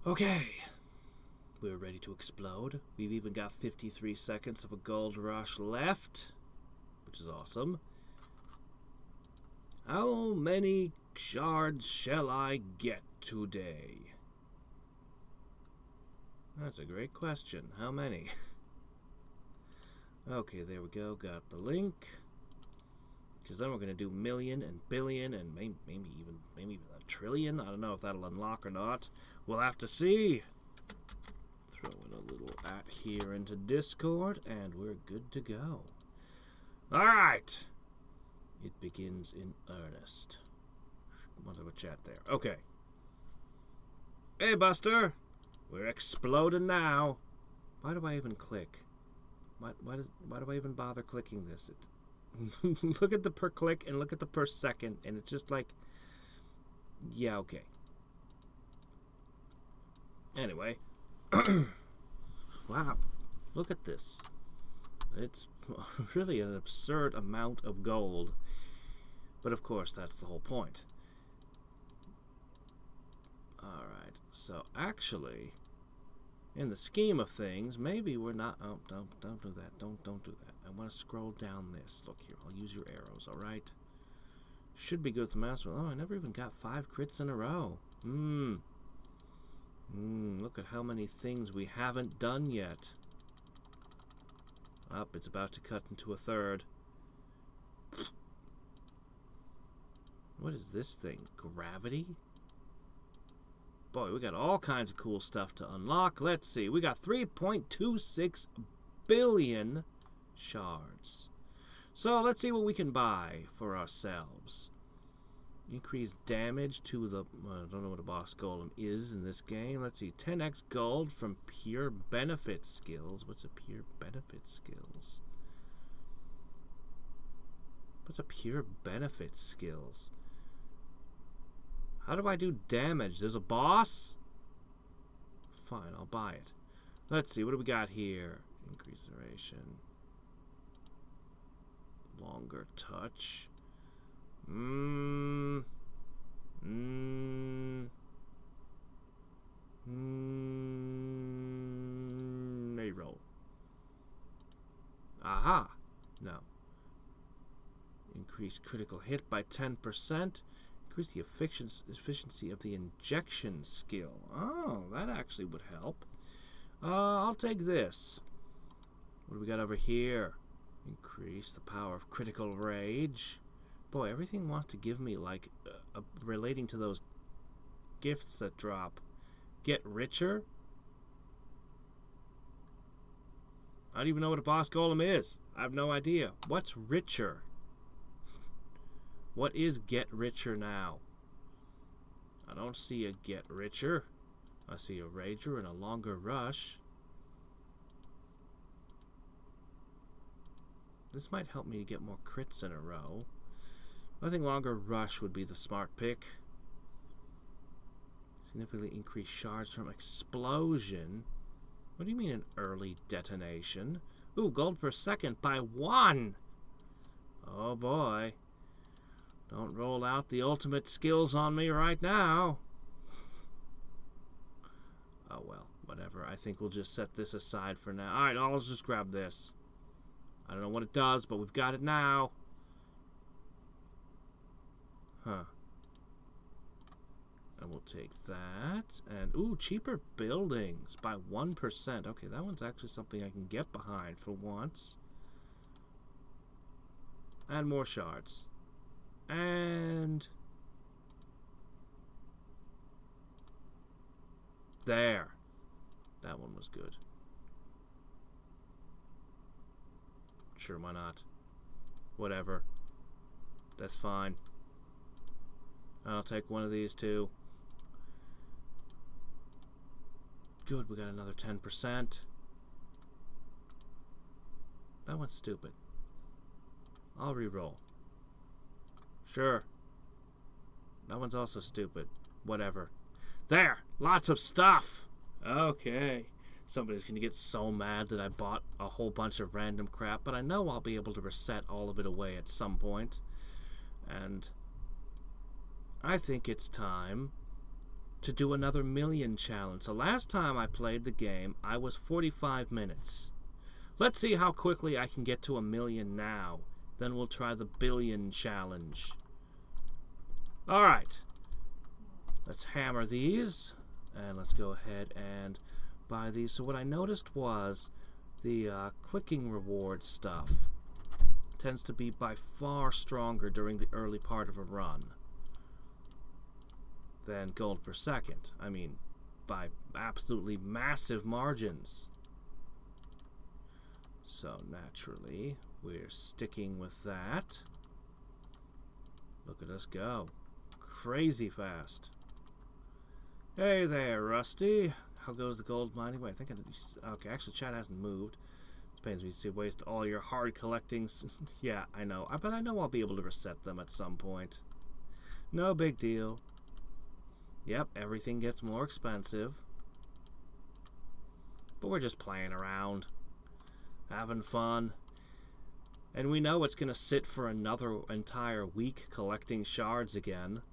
Okay, we're ready to explode. We've even got 53 seconds of a gold rush left, which is awesome. How many shards shall I get today? That's a great question. How many? Okay, there we go. Got the link. Because then we're going to do million and billion and maybe even a trillion. I don't know if that'll unlock or not. We'll have to see. Throw in a little at here into Discord, and we're good to go. Alright. It begins in earnest. Want to have a chat there. Okay. Hey, Buster. We're exploding now. Why do I even click? Why do I even bother clicking this? Look at the per click and look at the per second, and it's just like, yeah, okay. Anyway. Wow. Look at this. It's really an absurd amount of gold. But of course, that's the whole point. Alright, so actually, in the scheme of things, maybe we're not... Oh, don't do that. Don't do that. I want to scroll down this. Look here, I'll use your arrows, alright? Should be good with the mouse. Oh, I never even got 5 crits in a row. Look at how many things we haven't done yet. Up, it's about to cut into a third. What is this thing? Gravity? Boy, we got all kinds of cool stuff to unlock. Let's see. We got 3.26 billion shards. So let's see what we can buy for ourselves. Increase damage to the... I don't know what a boss golem is in this game. Let's see. 10x gold from pure benefit skills. What's a pure benefit skills? What's a pure benefit skills? How do I do damage? There's a boss? Fine, I'll buy it. Let's see, what do we got here? Increase duration. Longer touch. Reroll. Aha! No. Increase critical hit by 10%. Increase the efficiency of the injection skill. Oh, that actually would help. I'll take this. What do we got over here? Increase the power of critical rage. Boy, everything wants to give me, like, relating to those gifts that drop. Get richer? I don't even know what a boss golem is. I have no idea. What's richer? What is get richer now? I don't see a get richer. I see a rager and a longer rush. This might help me to get more crits in a row. I think longer rush would be the smart pick. Significantly increase shards from explosion. What do you mean an early detonation? Ooh, gold per second by 1! Oh boy. Don't roll out the ultimate skills on me right now. Oh well, whatever. I think we'll just set this aside for now. Alright, I'll just grab this. I don't know what it does, but we've got it now. Huh. And we'll take that. And, ooh, cheaper buildings by 1%. Okay, that one's actually something I can get behind for once. And more shards. And... there. That one was good. Sure, why not? Whatever. That's fine. I'll take one of these too. Good, we got another 10%. That one's stupid. I'll re-roll. Sure. That one's also stupid. Whatever. There! Lots of stuff! Okay. Somebody's gonna get so mad that I bought a whole bunch of random crap, but I know I'll be able to reset all of it away at some point. And I think it's time to do another million challenge. So last time I played the game, I was 45 minutes. Let's see how quickly I can get to a million now. Then we'll try the billion challenge. Alright. Let's hammer these. And let's go ahead and buy these. So what I noticed was the clicking reward stuff tends to be by far stronger during the early part of a run than gold per second. I mean, by absolutely massive margins. So naturally, we're sticking with that. Look at us go. Crazy fast. Hey there, Rusty. How goes the gold mining? Wait, I think okay, actually chat hasn't moved. It pains me to waste all your hard collectings. Yeah, I know. But I know I'll be able to reset them at some point. No big deal. Yep, everything gets more expensive. But we're just playing around. Having fun. And we know it's going to sit for another entire week collecting shards again.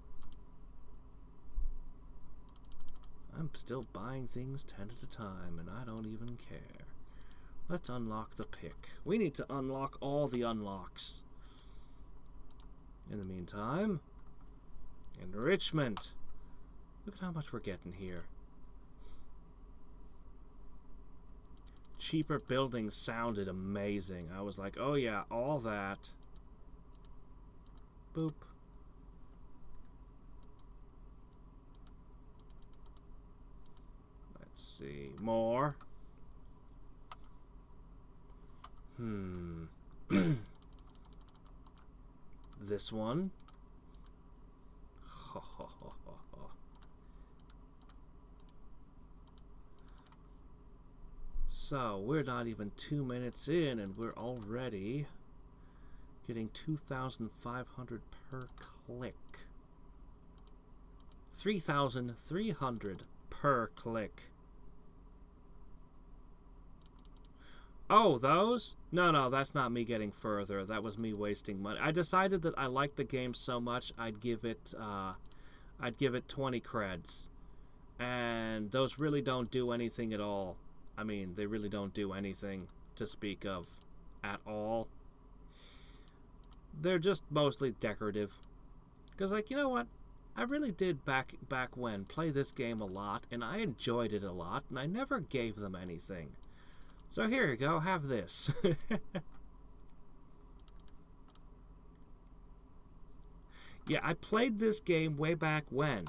I'm still buying things 10 at a time, and I don't even care. Let's unlock the pick. We need to unlock all the unlocks. In the meantime, enrichment. Look at how much we're getting here. Cheaper buildings sounded amazing. I was like, oh yeah, all that. Boop. Let's see. More. This one. So, we're not even 2 minutes in, and we're already getting 2,500 per click. 3,300 per click. Oh, those? No, that's not me getting further. That was me wasting money. I decided that I liked the game so much, I'd give it 20 creds. And those really don't do anything at all. I mean, they really don't do anything to speak of at all. They're just mostly decorative. Because, like, you know what? I really did back when play this game a lot, and I enjoyed it a lot, and I never gave them anything. So here you go, have this. Yeah, I played this game way back when.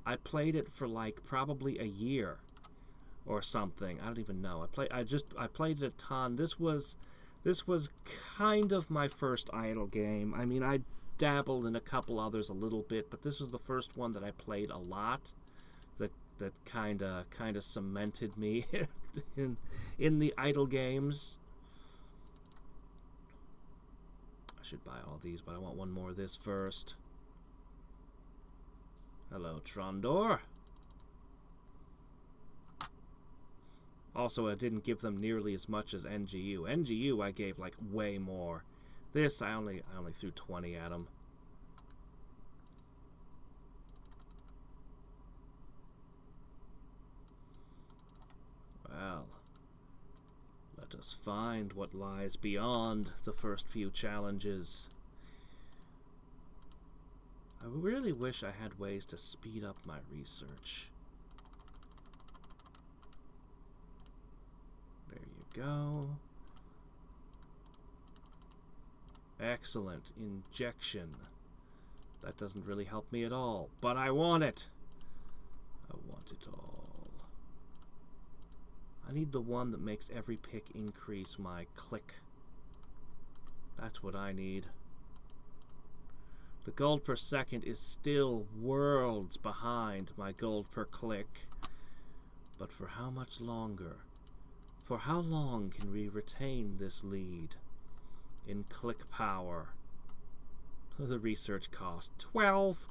I played it for like probably a year or something. I don't even know. I played it a ton. This was kind of my first idle game. I mean, I dabbled in a couple others a little bit, but this was the first one that I played a lot. That kind of cemented me in the idle games. I should buy all these, but I want one more of this first. Hello, Trondor. Also, I didn't give them nearly as much as NGU. NGU I gave like way more. This I only threw 20 at them. Well, let us find what lies beyond the first few challenges. I really wish I had ways to speed up my research. There you go. Excellent. Injection. That doesn't really help me at all, but I want it. I want it all. I need the one that makes every pick increase my click. That's what I need. The gold per second is still worlds behind my gold per click. But for how much longer? For how long can we retain this lead in click power? The research cost 12.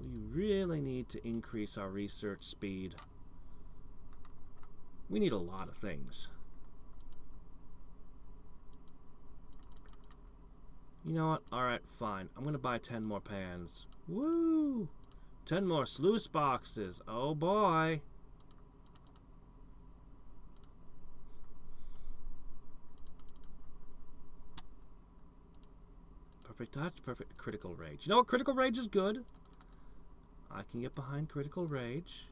We really need to increase our research speed. We need a lot of things. You know what? Alright, fine. I'm going to buy 10 more pans. Woo! 10 more sluice boxes. Oh boy. Perfect touch, perfect critical rage. You know what? Critical rage is good. I can get behind critical rage.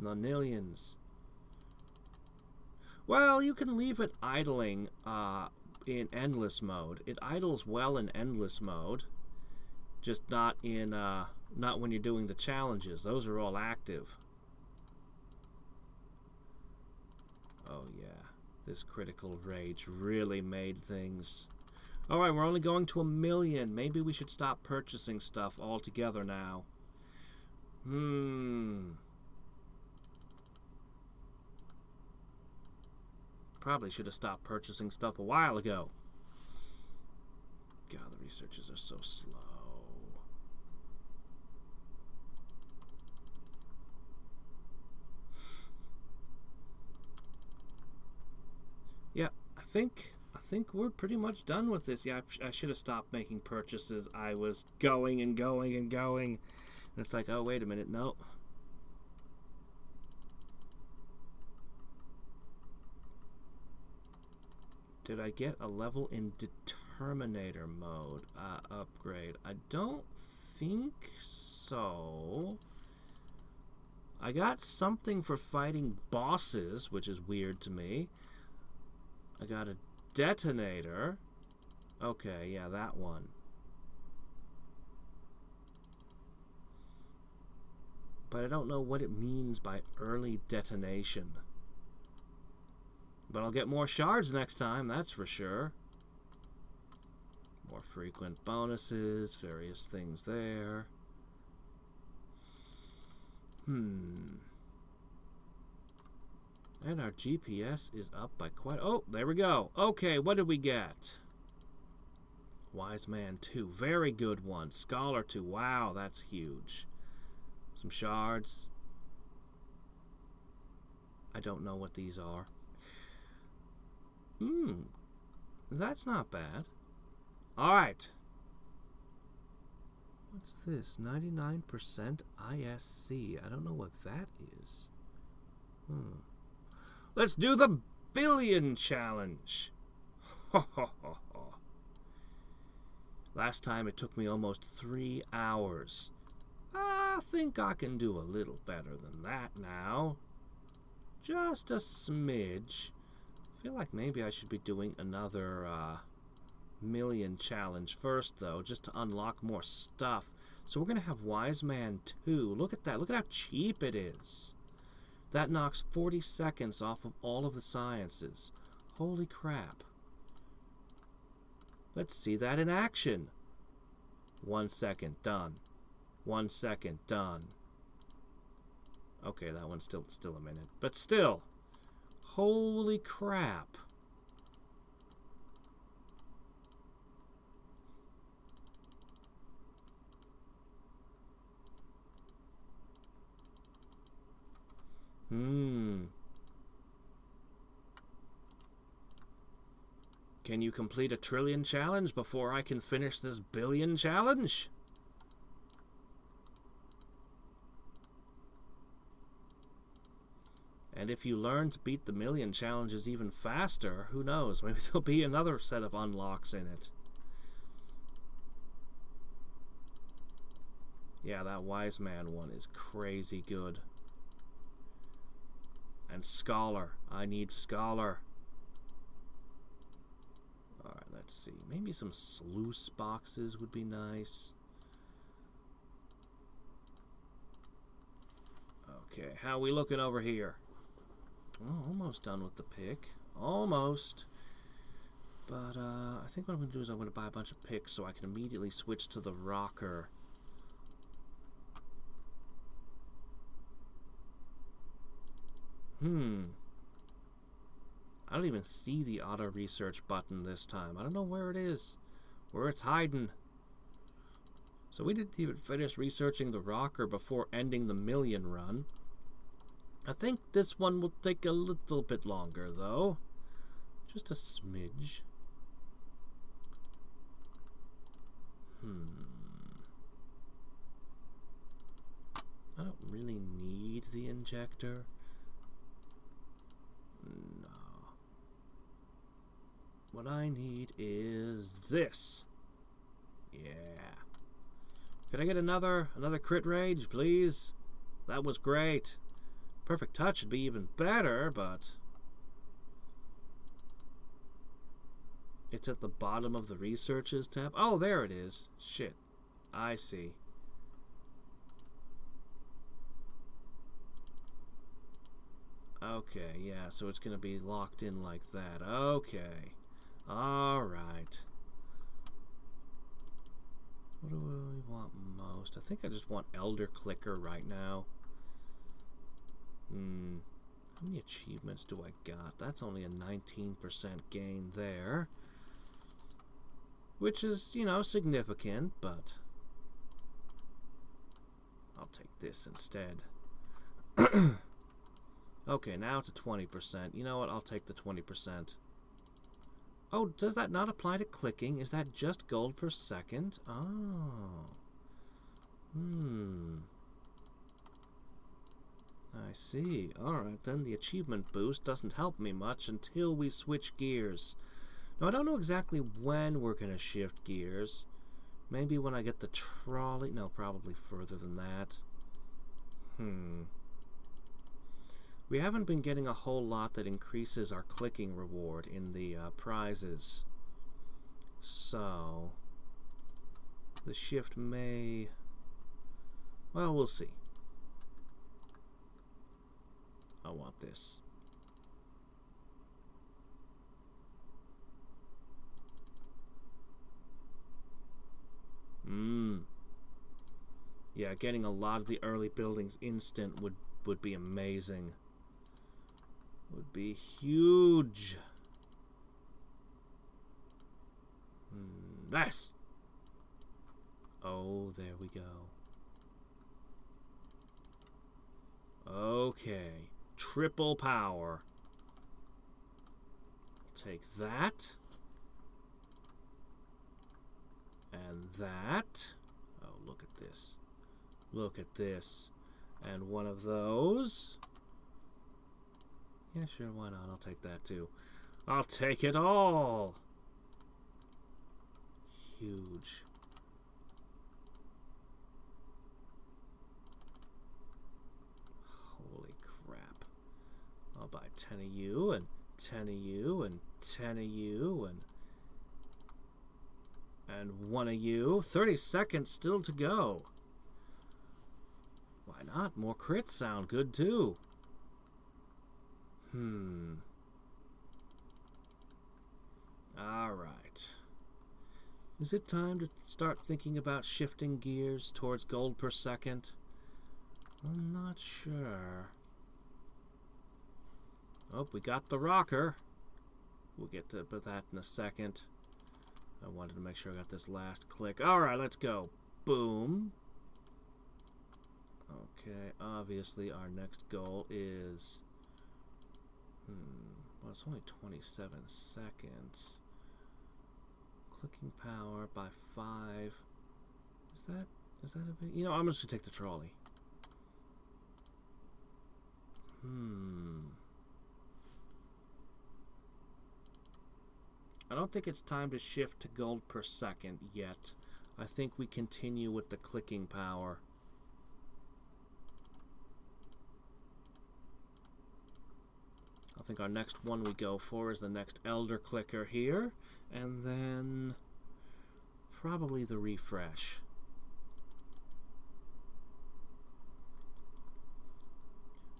Nonillions. Well, you can leave it idling in endless mode. It idles well in endless mode, just not in not when you're doing the challenges. Those are all active. Oh yeah, this critical rage really made things. All right, we're only going to 1 million. Maybe we should stop purchasing stuff altogether now. Probably should have stopped purchasing stuff a while ago. God, the researchers are so slow. Yeah, I think we're pretty much done with this. Yeah, I should have stopped making purchases. I was going and going and going. And it's like, oh, wait a minute, no. Did I get a level in Determinator mode upgrade? I don't think so. I got something for fighting bosses, which is weird to me. I got a detonator. Okay, yeah, that one. But I don't know what it means by early detonation. But I'll get more shards next time, that's for sure. More frequent bonuses, various things there. And our GPS is up by quite... Oh, there we go. Okay, what did we get? Wise Man 2. Very good one. Scholar 2. Wow, that's huge. Some shards. I don't know what these are. That's not bad. Alright. What's this? 99% ISC. I don't know what that is. Let's do the billion challenge. Last time it took me almost 3 hours. I think I can do a little better than that now. Just a smidge. I feel like maybe I should be doing another million challenge first, though, just to unlock more stuff. So we're going to have Wise Man 2. Look at that. Look at how cheap it is. That knocks 40 seconds off of all of the sciences. Holy crap. Let's see that in action. 1 second, done. 1 second, done. Okay, that one's still a minute. But still. Holy crap. Can you complete a trillion challenge before I can finish this billion challenge? And if you learn to beat the million challenges even faster, who knows? Maybe there'll be another set of unlocks in it. Yeah, that Wise Man one is crazy good. And Scholar. I need Scholar. Alright, let's see. Maybe some sluice boxes would be nice. Okay, how are we looking over here? Oh, almost done with the pick. Almost. But I think what I'm going to do is I'm going to buy a bunch of picks so I can immediately switch to the rocker. I don't even see the auto research button this time. I don't know where it is. Where it's hiding. So we didn't even finish researching the rocker before ending the million run. I think this one will take a little bit longer, though. Just a smidge. I don't really need the injector. No. What I need is this. Yeah. Could I get another crit rage, please? That was great. Perfect touch would be even better, but it's at the bottom of the researches tab. Oh, there it is. Shit. I see. Okay, yeah, so it's going to be locked in like that. Okay. Alright. What do we want most? I think I just want Elder Clicker right now. How many achievements do I got? That's only a 19% gain there. Which is, you know, significant, but I'll take this instead. Okay, now to 20%. You know what? I'll take the 20%. Oh, does that not apply to clicking? Is that just gold per second? Oh. I see. Alright, then the achievement boost doesn't help me much until we switch gears. Now, I don't know exactly when we're going to shift gears. Maybe when I get the trolley. No, probably further than that. We haven't been getting a whole lot that increases our clicking reward in the prizes. So, the shift may... Well, we'll see. I want this. Yeah, getting a lot of the early buildings instant would be amazing. Would be huge. Nice. Oh, there we go. Okay. Triple power. Take that. And that. Oh, look at this. Look at this. And one of those. Yeah, sure, why not? I'll take that too. I'll take it all! Huge. Holy crap. I'll buy 10 of you, and 10 of you, and 10 of you, and 1 of you. 30 seconds still to go. Why not? More crits sound good too. Alright. Is it time to start thinking about shifting gears towards gold per second? I'm not sure. Oh, we got the rocker. We'll get to that in a second. I wanted to make sure I got this last click. Alright, let's go. Boom. Okay, obviously our next goal is... well, it's only 27 seconds. Clicking power by 5. Is that a bit? You know, I'm just gonna take the trolley. I don't think it's time to shift to gold per second yet. I think we continue with the clicking power. I think our next one we go for is the next Elder Clicker here, and then probably the refresh.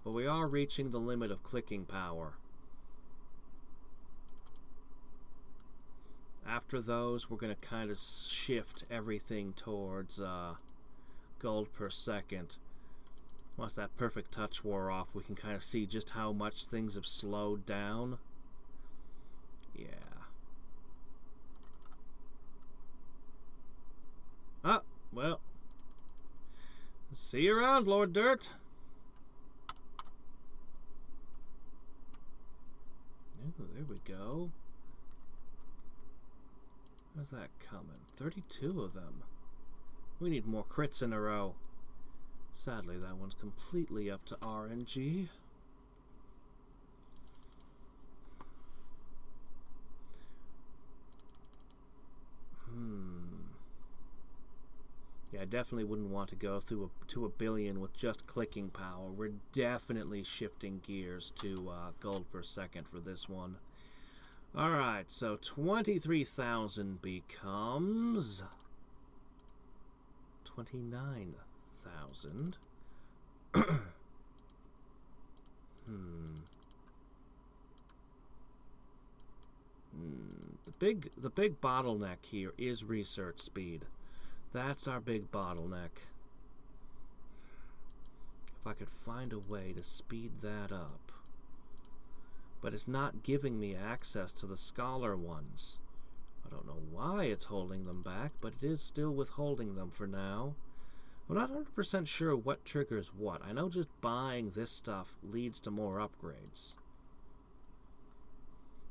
But we are reaching the limit of clicking power. After those, we're going to kind of shift everything towards gold per second. Once that perfect touch wore off, we can kind of see just how much things have slowed down. Yeah. Ah, well. See you around, Lord Dirt. Ooh, there we go. Where's that coming? 32 of them. We need more crits in a row. Sadly, that one's completely up to RNG. Yeah, I definitely wouldn't want to go through to a billion with just clicking power. We're definitely shifting gears to gold per second for this one. Alright, so 23,000 becomes 29,000. The big bottleneck here is research speed. That's our big bottleneck. If I could find a way to speed that up. But it's not giving me access to the scholar ones. I don't know why it's holding them back, but it is still withholding them for now. I'm not 100% sure what triggers what. I know just buying this stuff leads to more upgrades.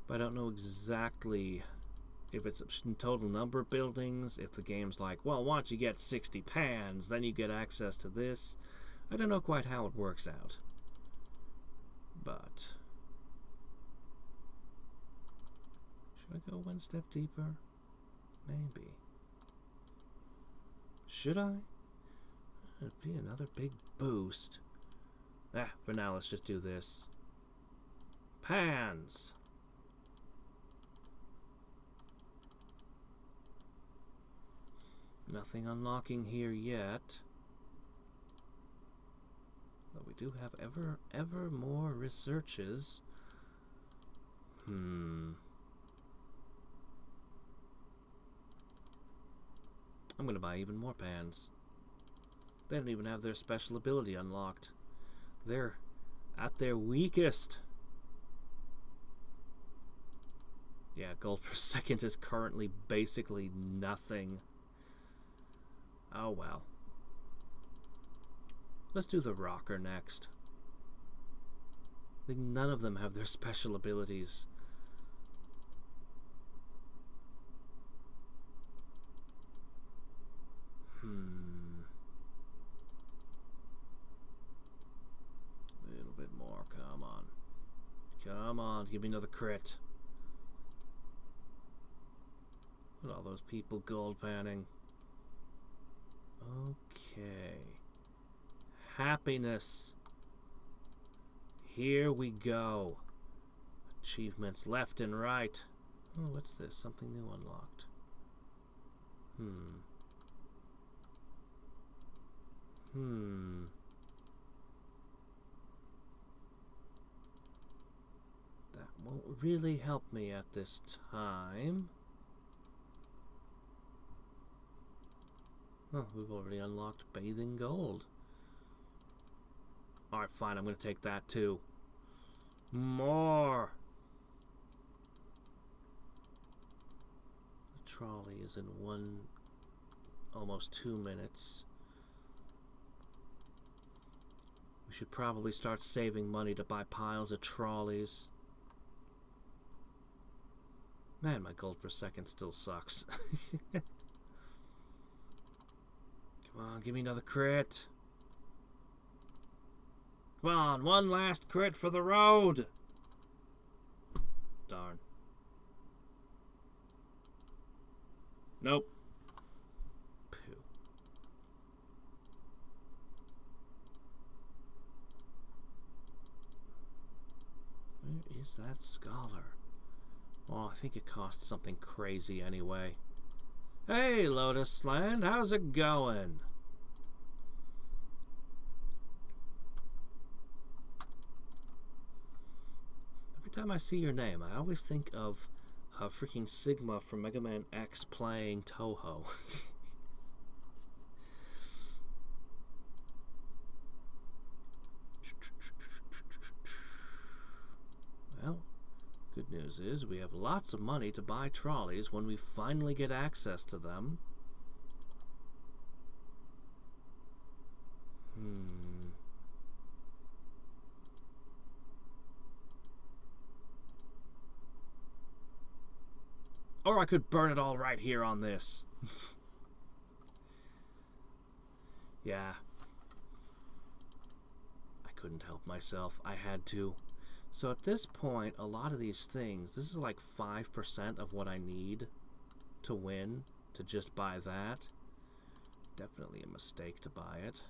But I don't know exactly if it's a total number of buildings, if the game's like, well, once you get 60 pans, then you get access to this. I don't know quite how it works out. But should I go one step deeper? Maybe. Should I? It'd be another big boost. For now, let's just do this. Pans! Nothing unlocking here yet. But we do have ever more researches. I'm gonna buy even more pans. They don't even have their special ability unlocked. They're at their weakest. Yeah, gold per second is currently basically nothing. Oh well. Let's do the rocker next. I think none of them have their special abilities. A little bit more, come on. Come on, give me another crit. Look at all those people gold panning. Okay. Happiness. Here we go. Achievements left and right. Oh, what's this? Something new unlocked. That won't really help me at this time. Oh, we've already unlocked bathing gold. Alright, fine, I'm going to take that too. More! The trolley is in almost 2 minutes. We should probably start saving money to buy piles of trolleys. Man, my gold per second still sucks. Come on, give me another crit. Come on, one last crit for the road. Darn. Nope. Phew. Where is that scholar? Oh, I think it cost something crazy anyway. Hey, Lotus Land, how's it going? Every time I see your name, I always think of freaking Sigma from Mega Man X playing Toho. Well, good news is we have lots of money to buy trolleys when we finally get access to them. Or I could burn it all right here on this. Yeah. I couldn't help myself. I had to. So at this point, a lot of these things, this is like 5% of what I need to win, to just buy that. Definitely a mistake to buy it.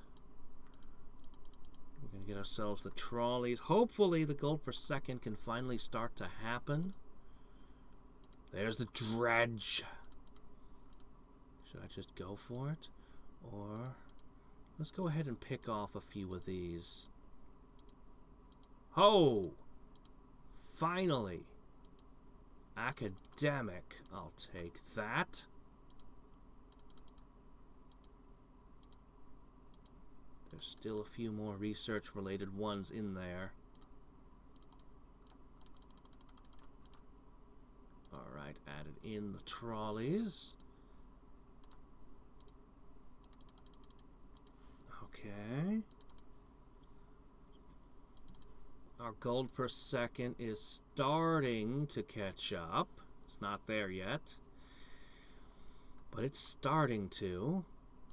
We're going to get ourselves the trolleys. Hopefully the gold per second can finally start to happen. There's the dredge. Should I just go for it? Or let's go ahead and pick off a few of these. Oh! Finally! Academic. I'll take that. There's still a few more research-related ones in there. Alright, added in the trolleys. Okay. Our gold per second is starting to catch up. It's not there yet. But it's starting to.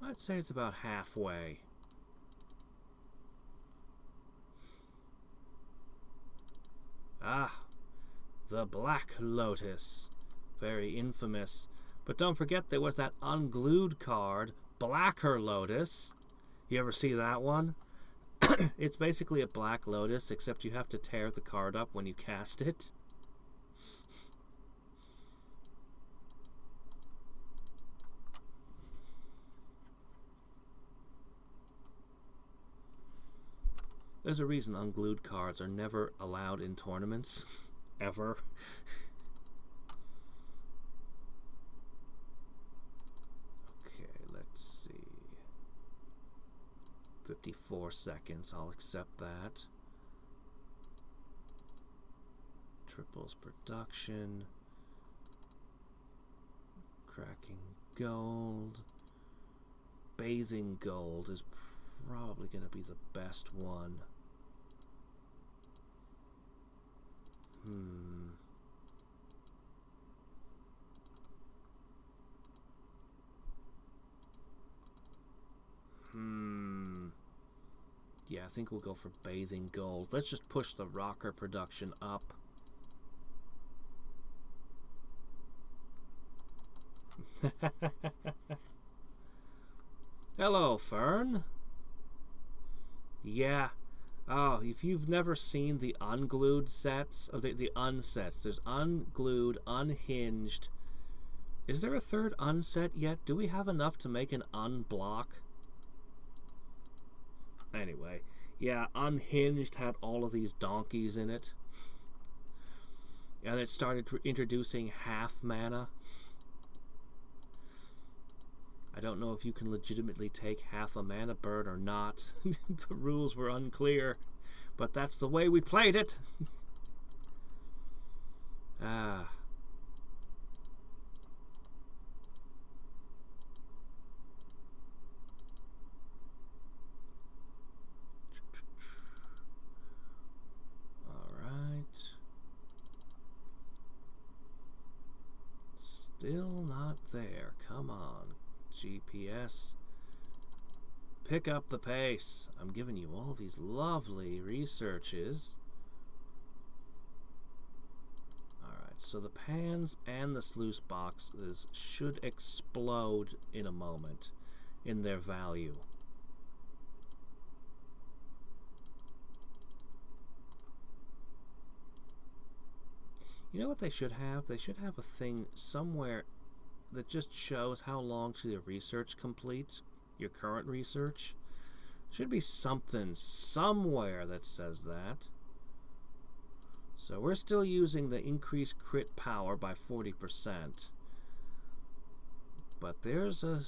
I'd say it's about halfway. Ah, the Black Lotus. Very infamous. But don't forget there was that unglued card, Blacker Lotus. You ever see that one? It's basically a Black Lotus, except you have to tear the card up when you cast it. There's a reason unglued cards are never allowed in tournaments. Ever. Okay, let's see. 54 seconds, I'll accept that. Triples production. Cracking gold. Bathing gold is probably going to be the best one. Yeah, I think we'll go for bathing gold. Let's just push the rocker production up. Hello, Fern. Yeah. Oh, if you've never seen the unglued sets, or the unsets, there's unglued, unhinged. Is there a third unset yet? Do we have enough to make an unblock? Anyway, yeah, unhinged had all of these donkeys in it. And it started introducing half mana. I don't know if you can legitimately take half a mana bird or not. The rules were unclear, but that's the way we played it. Ah. All right. Still not there. Come on. GPS. Pick up the pace. I'm giving you all these lovely researches. Alright, so the pans and the sluice boxes should explode in a moment in their value. You know what they should have? They should have a thing somewhere that just shows how long till your research completes, your current research. Should be something somewhere that says that. So we're still using the increased crit power by 40%. But there's a...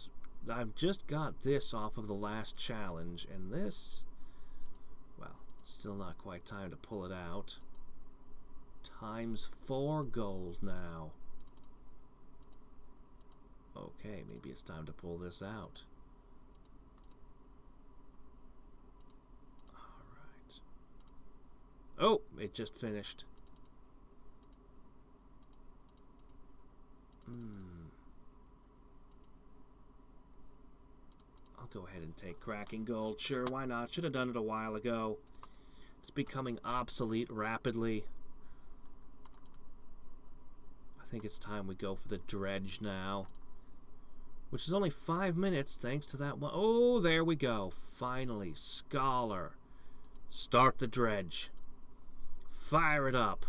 I've just got this off of the last challenge, and this... Well, still not quite time to pull it out. Times 4 gold now. Okay, maybe it's time to pull this out. Alright. Oh, it just finished. I'll go ahead and take cracking gold. Sure, why not? Should have done it a while ago. It's becoming obsolete rapidly. I think it's time we go for the dredge now. Which is only 5 minutes thanks to that one. Oh, there we go. Finally, Scholar. Start the dredge. Fire it up.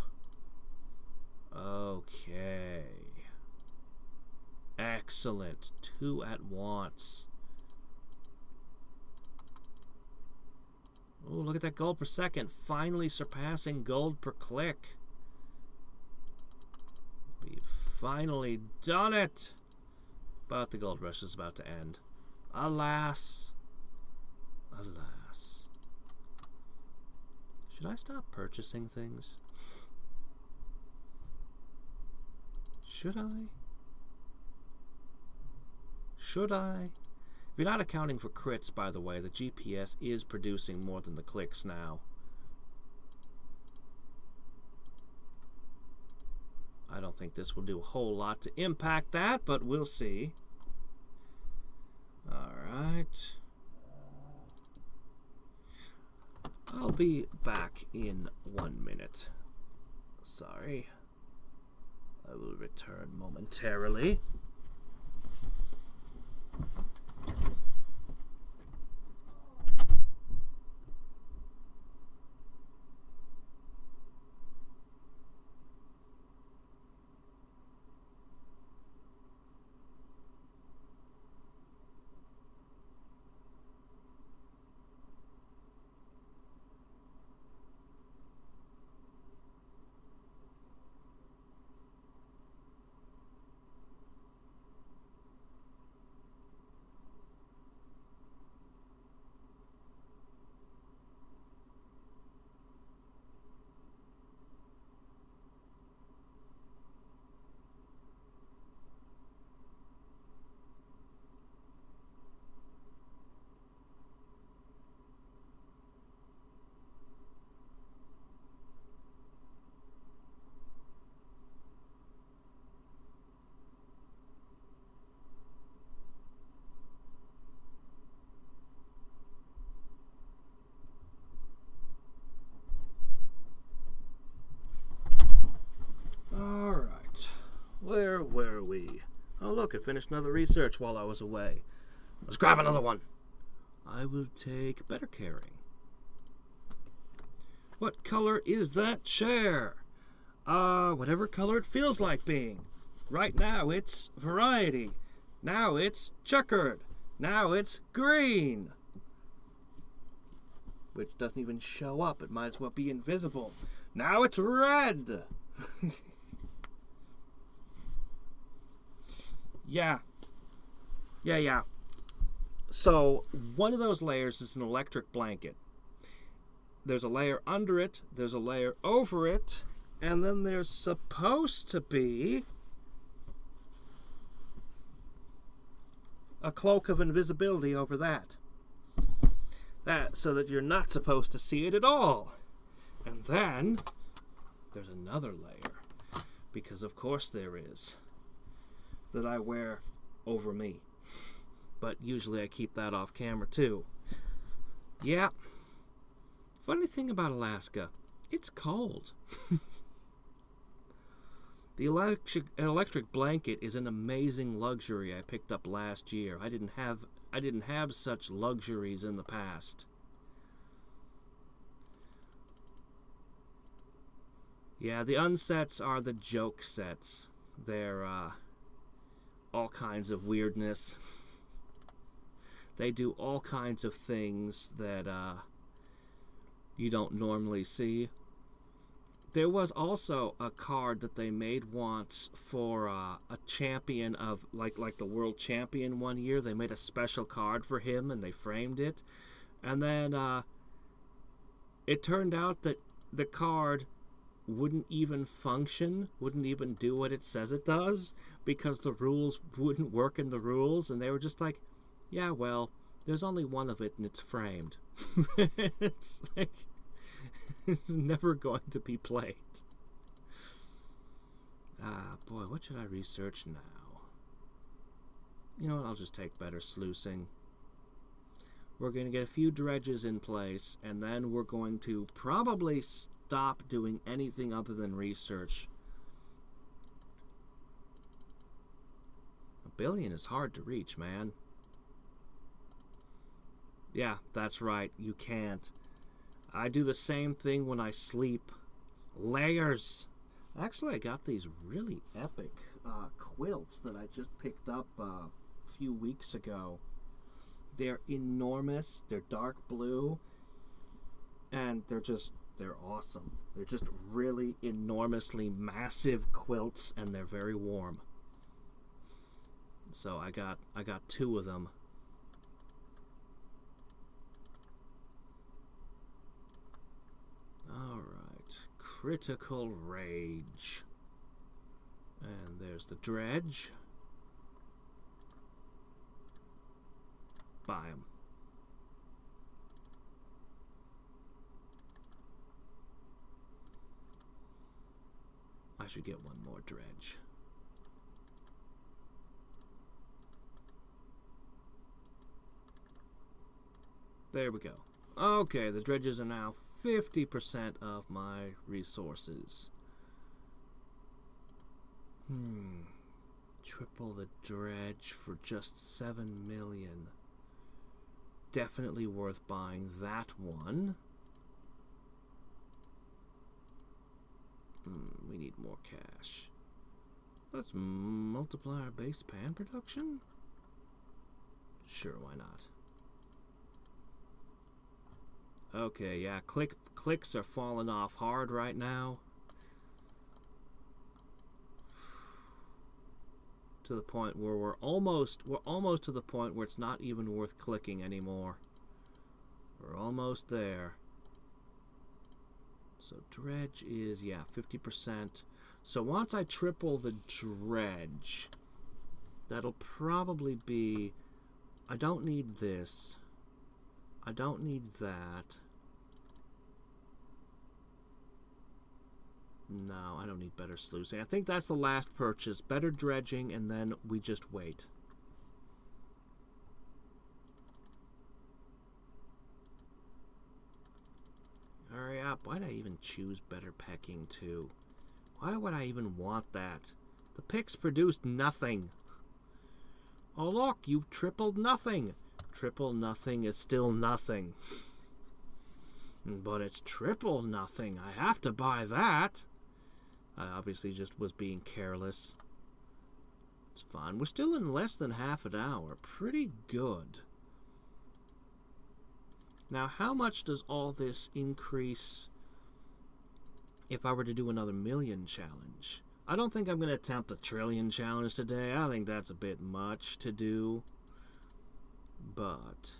Okay. Excellent. 2 at once. Oh, look at that gold per second. Finally surpassing gold per click. We've finally done it. But the gold rush is about to end. Alas. Alas. Should I stop purchasing things? Should I? Should I? If you're not accounting for crits, by the way, the GPS is producing more than the clicks now. I don't think this will do a whole lot to impact that, but we'll see. Alright. I'll be back in 1 minute. Sorry. I will return momentarily. Where were we? Oh, look, I finished another research while I was away. Let's grab another one. I will take better caring. What color is that chair? Whatever color it feels like being. Right now it's variety. Now it's checkered. Now it's green. Which doesn't even show up. It might as well be invisible. Now it's red. Yeah. So, one of those layers is an electric blanket. There's a layer under it, there's a layer over it, and then there's supposed to be a cloak of invisibility over that. So that you're not supposed to see it at all. And then there's another layer, because of course there is, that I wear over me. But usually I keep that off camera too. Yeah. Funny thing about Alaska, it's cold. The electric blanket is an amazing luxury I picked up last year. I didn't have such luxuries in the past. Yeah, the unsets are the joke sets. They're all kinds of weirdness. They do all kinds of things that you don't normally see. There was also a card that they made once for a champion of, like the world champion one year. They made a special card for him and they framed it. And then it turned out that the card wouldn't even function, wouldn't even do what it says it does, because the rules wouldn't work in the rules, and they were just like, yeah, well, there's only one of it and it's framed. It's like, it's never going to be played. Ah, boy, what should I research now? You know what, I'll just take better sluicing. We're going to get a few dredges in place, and then we're going to probably stop doing anything other than research. 1 billion is hard to reach, man. Yeah, that's right. You can't. I do the same thing when I sleep. Layers. Actually, I got these really epic quilts that I just picked up a few weeks ago. They're enormous. They're dark blue. And they're awesome. They're just really enormously massive quilts, and they're very warm. So I got 2 of them. Alright. Critical Rage. And there's the dredge. Buy 'em. I should get 1 more dredge. There we go. Okay, the dredges are now 50% of my resources. Triple the dredge for just 7 million. Definitely worth buying that one. We need more cash. Let's multiply our base pan production? Sure, why not? Okay, yeah, clicks are falling off hard right now. To the point where we're almost to the point where it's not even worth clicking anymore. We're almost there. So dredge is, yeah, 50%. So once I triple the dredge, that'll probably be, I don't need this. I don't need that. No, I don't need better sluicing. I think that's the last purchase. Better dredging, and then we just wait. Hurry up. Why'd I even choose better pecking too? Why would I even want that? The picks produced nothing. Oh look, you've tripled nothing. Triple nothing is still nothing. But it's triple nothing. I have to buy that. I obviously just was being careless. It's fine. We're still in less than half an hour. Pretty good. Now, how much does all this increase if I were to do another million challenge? I don't think I'm going to attempt the trillion challenge today. I think that's a bit much to do. But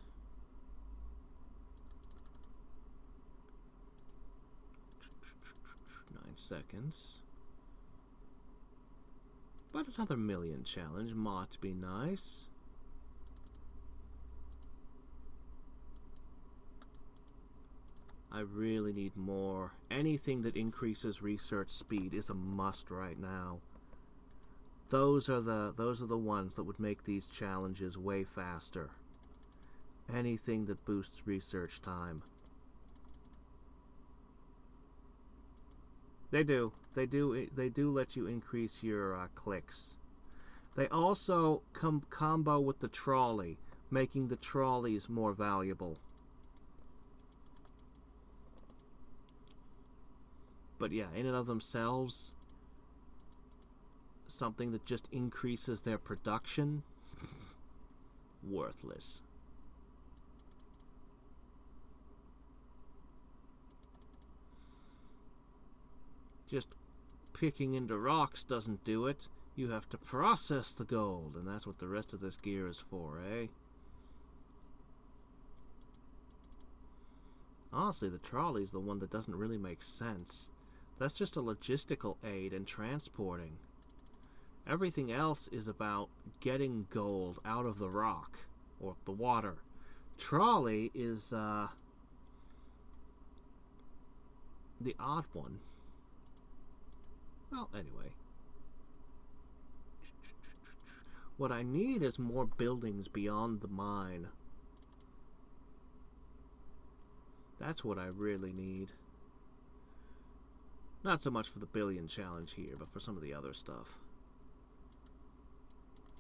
9 seconds. But another million challenge might be nice. I really need more. Anything that increases research speed is a must right now. Those are the ones that would make these challenges way faster. Anything that boosts research time. They do let you increase your clicks. They also combo with the trolley, making the trolleys more valuable. But yeah, in and of themselves, something that just increases their production, worthless. Just picking into rocks doesn't do it. You have to process the gold, and that's what the rest of this gear is for, eh? Honestly, the trolley's the one that doesn't really make sense. That's just a logistical aid in transporting. Everything else is about getting gold out of the rock or the water. Trolley is the odd one. Well, anyway. What I need is more buildings beyond the mine. That's what I really need. Not so much for the billion challenge here, but for some of the other stuff.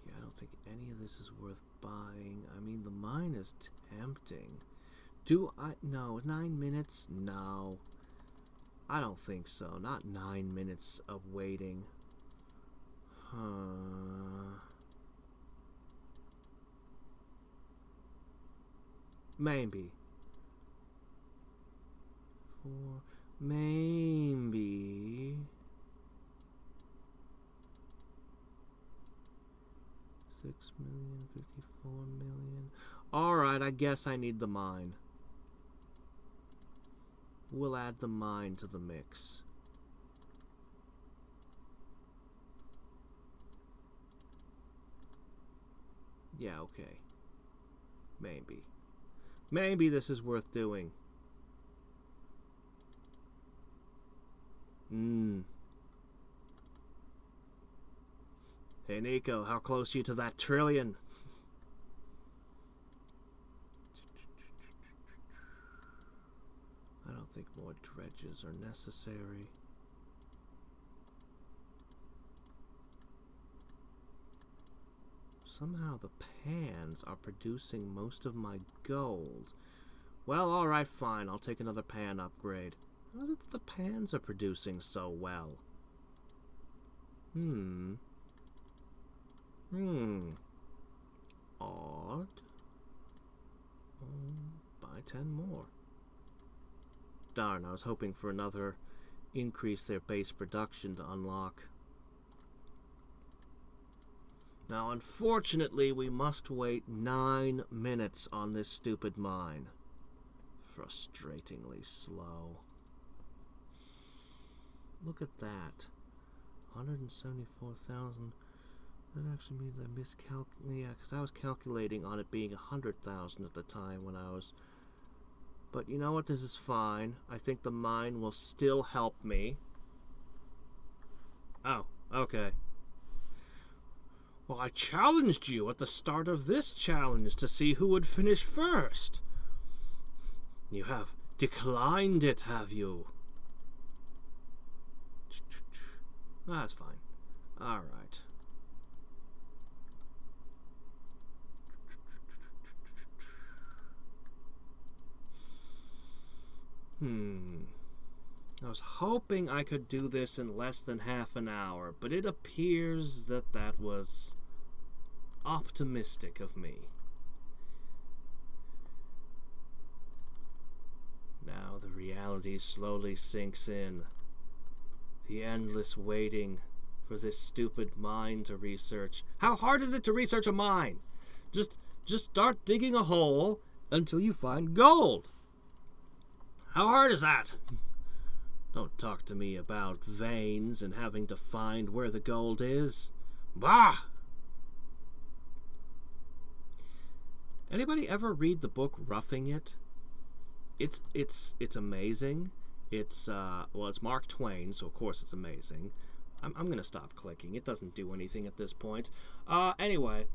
Yeah, I don't think any of this is worth buying. I mean, the mine is tempting. No, 9 minutes? No. I don't think so. Not 9 minutes of waiting. Maybe. Maybe. 6 million, 54 million. Alright, I guess I need the mine. We'll add the mine to the mix. Yeah, okay. Maybe. Maybe this is worth doing. Hey, Nico, how close are you to that trillion? I don't think more dredges are necessary. Somehow the pans are producing most of my gold. Well, alright, fine. I'll take another pan upgrade. How is it that the pans are producing so well? Odd. Buy 10 more. Darn, I was hoping for another increase their base production to unlock. Now, unfortunately, we must wait 9 minutes on this stupid mine. Frustratingly slow. Look at that. 174,000. That actually means I miscalculated. Yeah, because I was calculating on it being 100,000 at the time when I was... But you know what? This is fine. I think the mine will still help me. Oh, okay. Well, I challenged you at the start of this challenge to see who would finish first. You have declined it, have you? That's fine. Alright. I was hoping I could do this in less than half an hour, but it appears that that was optimistic of me. Now the reality slowly sinks in. The endless waiting for this stupid mine to research. How hard is it to research a mine? Just start digging a hole until you find gold. How hard is that? Don't talk to me about veins and having to find where the gold is. Bah! Anybody ever read the book Roughing It? It's amazing. It's Mark Twain, so of course it's amazing. I'm gonna stop clicking. It doesn't do anything at this point. Anyway,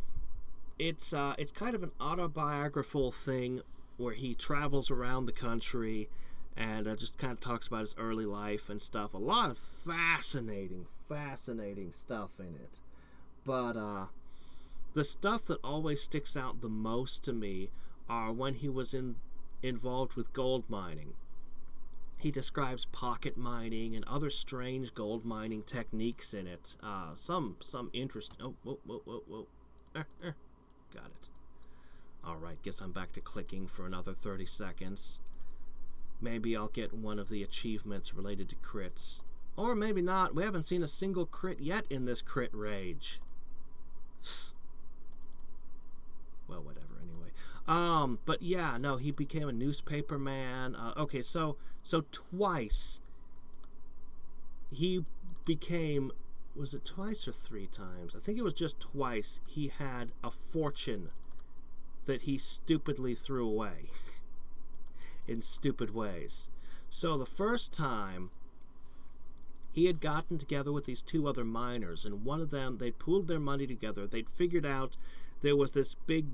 it's kind of an autobiographical thing where he travels around the country and just kind of talks about his early life and stuff. A lot of fascinating stuff in it. But the stuff that always sticks out the most to me are when he was involved with gold mining. He describes pocket mining and other strange gold mining techniques in it. Some interesting... Oh, whoa. Got it. Alright, guess I'm back to clicking for another 30 seconds. Maybe I'll get one of the achievements related to crits. Or maybe not. We haven't seen a single crit yet in this crit rage. Well, whatever, anyway. But yeah, no, he became a newspaper man. Okay, so twice he became... Was it twice or 3 times? I think it was just twice he had a fortune that he stupidly threw away in stupid ways. So the first time, he had gotten together with these 2 other miners, and one of them, they'd pooled their money together. They'd figured out there was this big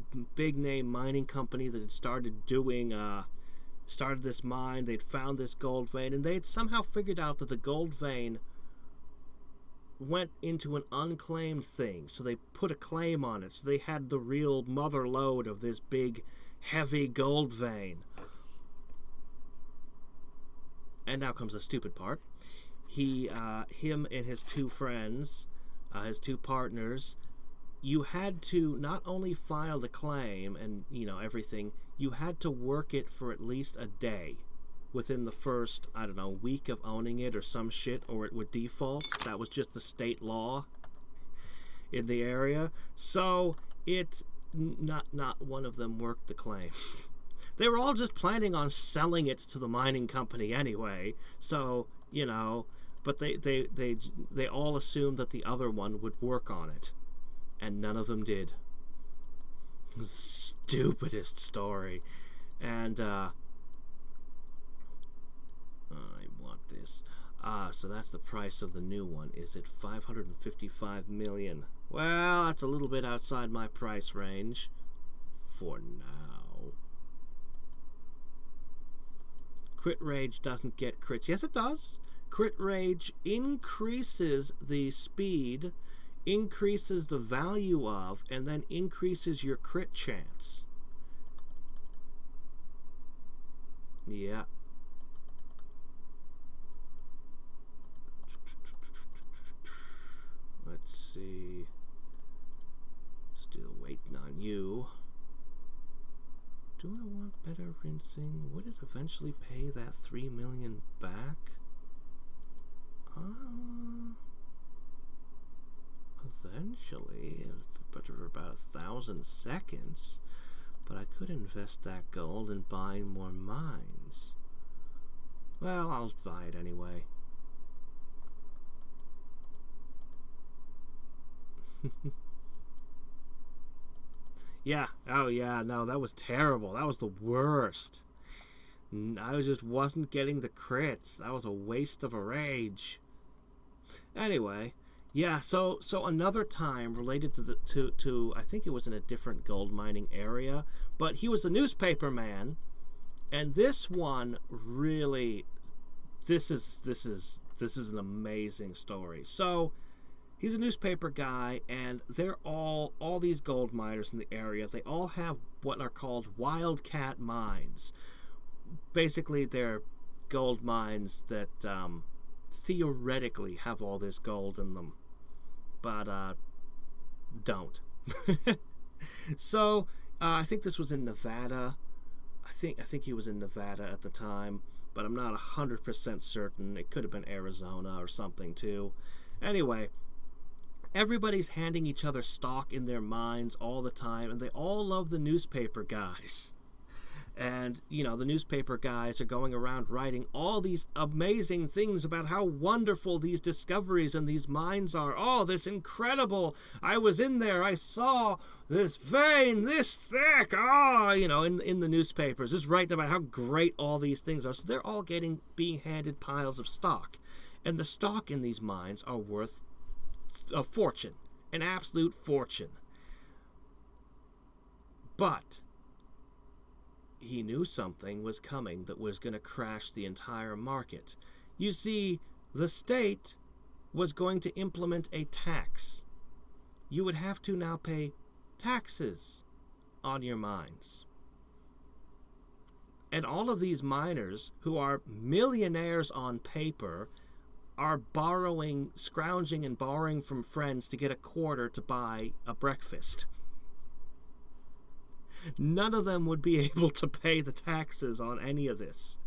name mining company that had started doing started this mine. They'd found this gold vein, and they'd somehow figured out that the gold vein went into an unclaimed thing. So they put a claim on it. So they had the real mother lode of this big, heavy gold vein. And now comes the stupid part. Him and his two friends, his two partners, you had to not only file the claim and, everything, you had to work it for at least a day within the first, I don't know, week of owning it or some shit, or it would default. That was just the state law in the area. So not one of them worked the claim. They were all just planning on selling it to the mining company anyway. So, but they all assumed that the other one would work on it. And none of them did. Stupidest story. And, I want this. So that's the price of the new one. Is it 555 million? Well, that's a little bit outside my price range. For now. Crit Rage doesn't get crits. Yes, it does. Crit Rage increases the speed, increases the value of, and then increases your crit chance. Yeah. Let's see. Still waiting on you. Do I want better rinsing? Would it eventually pay that 3 million back? Eventually, but for about 1,000 seconds. But I could invest that gold in buying more mines. Well, I'll buy it anyway. Yeah. Oh, yeah. No, that was terrible. That was the worst. I wasn't getting the crits. That was a waste of a rage. Anyway, yeah. So another time related to I think it was in a different gold mining area, but he was the newspaper man, and this one really, this is an amazing story. So. He's a newspaper guy, and they're all these gold miners in the area. They all have what are called wildcat mines. Basically, they're gold mines that theoretically have all this gold in them, but don't. So I think this was in Nevada. I think he was in Nevada at the time, but I'm not 100% certain. It could have been Arizona or something too. Anyway. Everybody's handing each other stock in their mines all the time, and they all love the newspaper guys. And, the newspaper guys are going around writing all these amazing things about how wonderful these discoveries and these mines are. Oh, this incredible. I was in there. I saw this vein this thick. Oh, in the newspapers. Just writing about how great all these things are. So they're all being handed piles of stock. And the stock in these mines are worth a fortune, an absolute fortune. But he knew something was coming that was going to crash the entire market. You see, the state was going to implement a tax. You would have to now pay taxes on your mines. And all of these miners, who are millionaires on paper, are scrounging and borrowing from friends to get a quarter to buy a breakfast. None of them would be able to pay the taxes on any of this.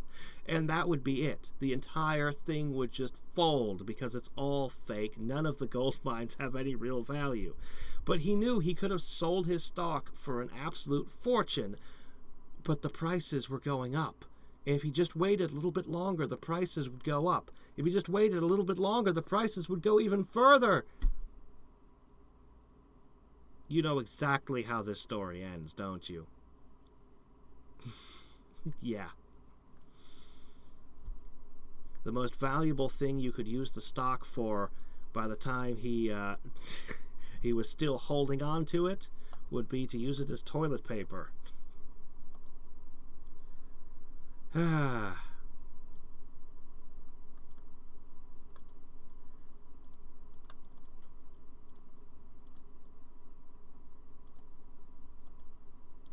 And that would be it. The entire thing would just fold because it's all fake. None of the gold mines have any real value. But he knew he could have sold his stock for an absolute fortune, but the prices were going up. And if he just waited a little bit longer, the prices would go up. If he just waited a little bit longer, the prices would go even further. You know exactly how this story ends, don't you? Yeah. The most valuable thing you could use the stock for by the time he was still holding on to it would be to use it as toilet paper. Ah.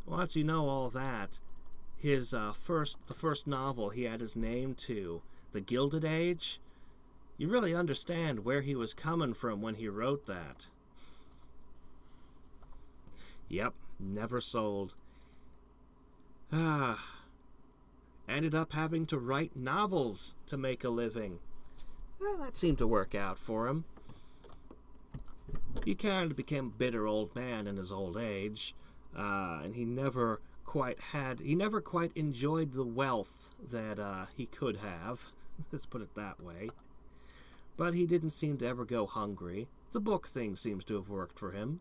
Once you know all that, the first novel he had his name to, The Gilded Age, you really understand where he was coming from when he wrote that. Yep, never sold. Ended up having to write novels to make a living. Well, that seemed to work out for him. He kind of became a bitter old man in his old age, and he never quite enjoyed the wealth that he could have. Let's put it that way. But he didn't seem to ever go hungry. The book thing seems to have worked for him.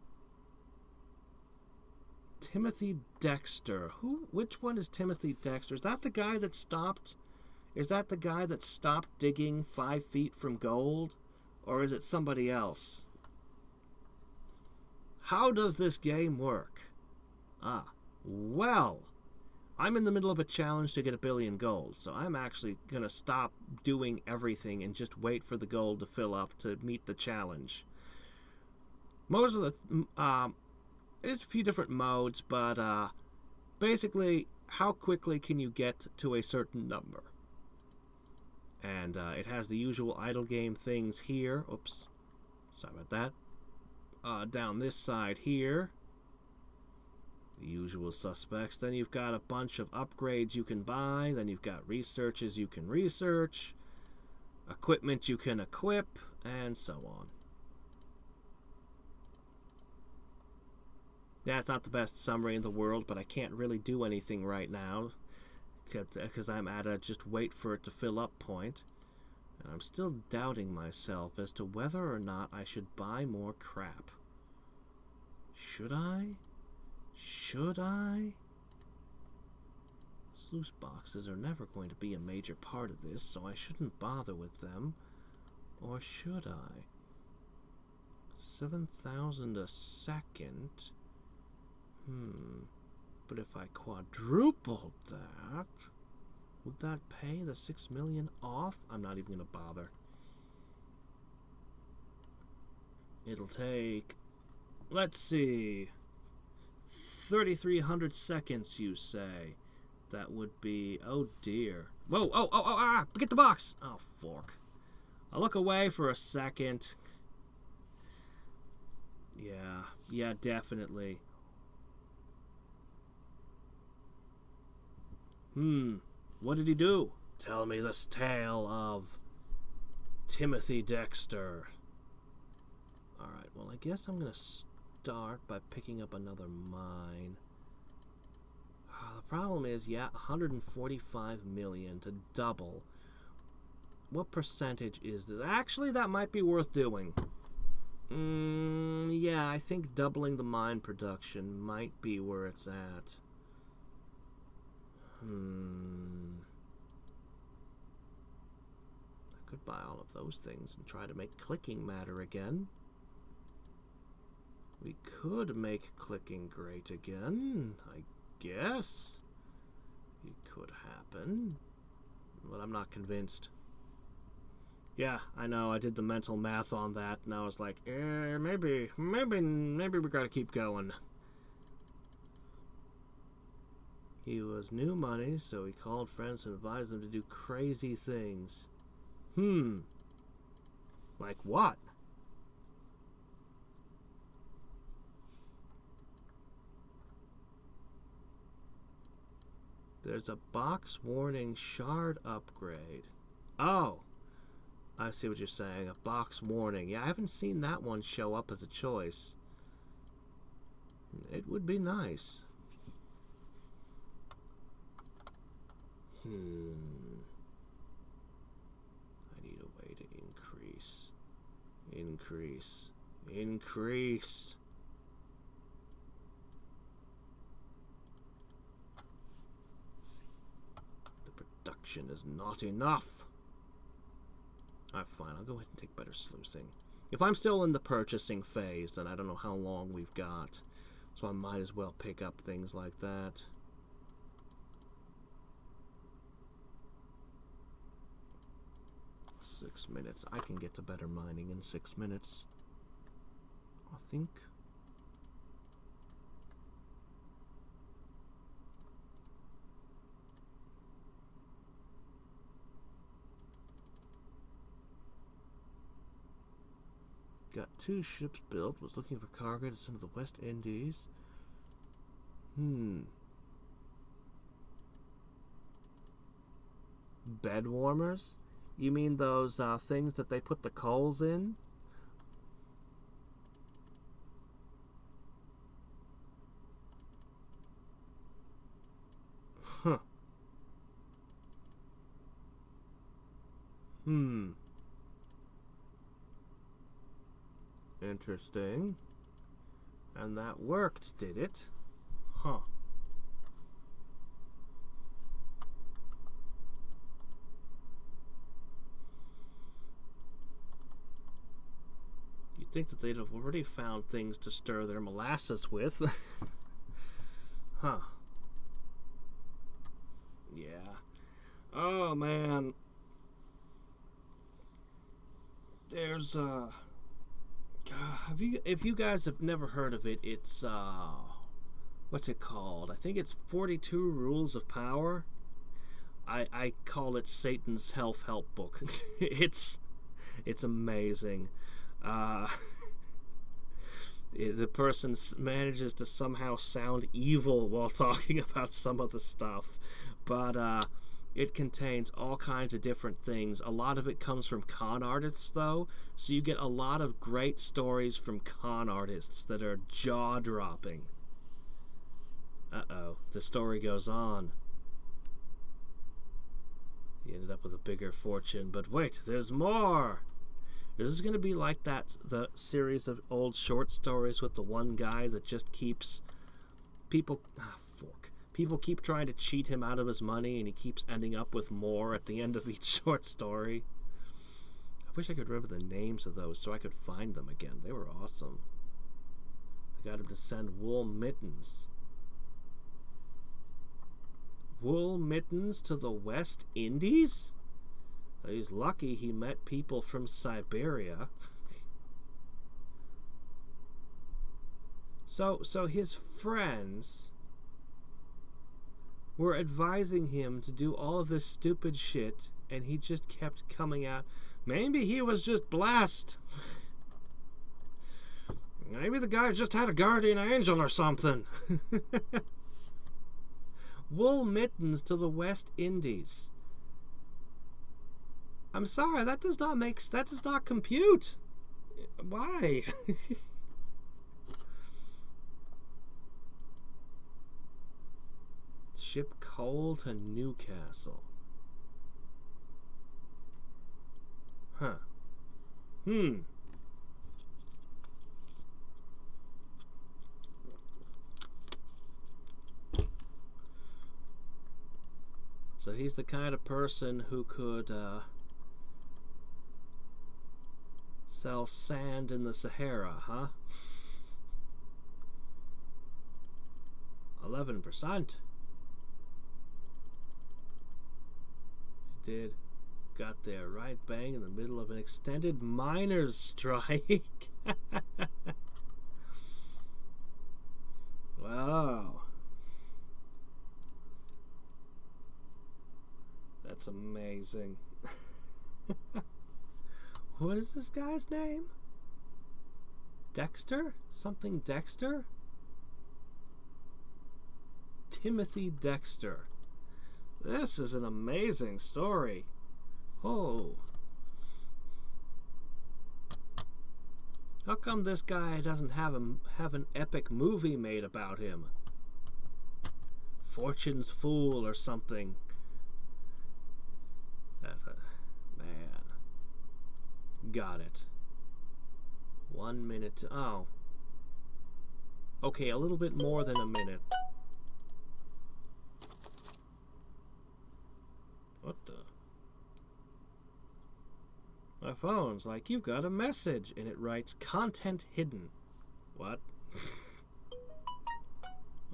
Timothy Dexter. Which one is Timothy Dexter? Is that the guy that stopped? Is that the guy that stopped digging 5 feet from gold? Or is it somebody else? How does this game work? Well, I'm in the middle of a challenge to get 1 billion gold, so I'm actually going to stop doing everything and just wait for the gold to fill up to meet the challenge. Most of the... there's a few different modes, but basically, how quickly can you get to a certain number? And it has the usual idle game things here. Oops. Sorry about that. Down this side here. The usual suspects. Then you've got a bunch of upgrades you can buy. Then you've got researches you can research. Equipment you can equip. And so on. Yeah, it's not the best summary in the world, but I can't really do anything right now because I'm at a just wait for it to fill up point. And I'm still doubting myself as to whether or not I should buy more crap. Should I? Should I? Sluice boxes are never going to be a major part of this, so I shouldn't bother with them. Or should I? 7,000 a second... But if I quadrupled that, would that pay the 6 million off? I'm not even going to bother. It'll take, let's see, 3,300 seconds, you say. That would be, oh dear. Whoa, get the box! Oh, fork. I'll look away for a second. Yeah, definitely. What did he do? Tell me this tale of Timothy Dexter. Alright, well, I guess I'm going to start by picking up another mine. The problem is, 145 million to double. What percentage is this? Actually, that might be worth doing. Yeah, I think doubling the mine production might be where it's at. I could buy all of those things and try to make clicking matter again. We could make clicking great again, I guess. It could happen. But I'm not convinced. Yeah, I know, I did the mental math on that, and I was like, maybe we gotta keep going. He was new money, so he called friends and advised them to do crazy things. Like what? There's a box warning shard upgrade. Oh, I see what you're saying. A box warning. Yeah, I haven't seen that one show up as a choice. It would be nice. I need a way to increase. The production is not enough. Alright, fine. I'll go ahead and take better sluicing. If I'm still in the purchasing phase, then I don't know how long we've got. So I might as well pick up things like that. 6 minutes. I can get to better mining in 6 minutes. I think. Got 2 ships built. Was looking for cargo to send to the West Indies. Bed warmers? You mean those things that they put the coals in? Huh. Interesting. And that worked, did it? Huh. You'd think that they'd have already found things to stir their molasses with. Huh. Yeah. Oh, man. There's, if you guys have never heard of it, it's, what's it called? I think it's 42 Rules of Power. I call it Satan's Help book. It's amazing. The person manages to somehow sound evil while talking about some of the stuff, but it contains all kinds of different things. A lot of it comes from con artists, though, so you get a lot of great stories from con artists that are jaw-dropping. Uh-oh, the story goes on. He ended up with a bigger fortune, but wait, there's more! Is this going to be like the series of old short stories with the one guy that just keeps... People keep trying to cheat him out of his money, and he keeps ending up with more at the end of each short story. I wish I could remember the names of those so I could find them again. They were awesome. They got him to send wool mittens. Wool mittens to the West Indies? He's lucky he met people from Siberia. So his friends were advising him to do all of this stupid shit, and he just kept coming out. Maybe he was just blessed. Maybe the guy just had a guardian angel or something. Wool mittens to the West Indies. I'm sorry, that does not compute. Why? Ship coal to Newcastle. Huh. So he's the kind of person who could sell sand in the Sahara, huh? 11%. Did. Got there right bang in the middle of an extended miners' strike. Wow. That's amazing. What is this guy's name? Dexter? Something Dexter? Timothy Dexter. This is an amazing story. Oh. How come this guy doesn't have an epic movie made about him? Fortune's Fool or something. That's a man. Got it. 1 minute. Oh. Okay, a little bit more than a minute. What the? My phone's like, you've got a message, and it writes, content hidden. What?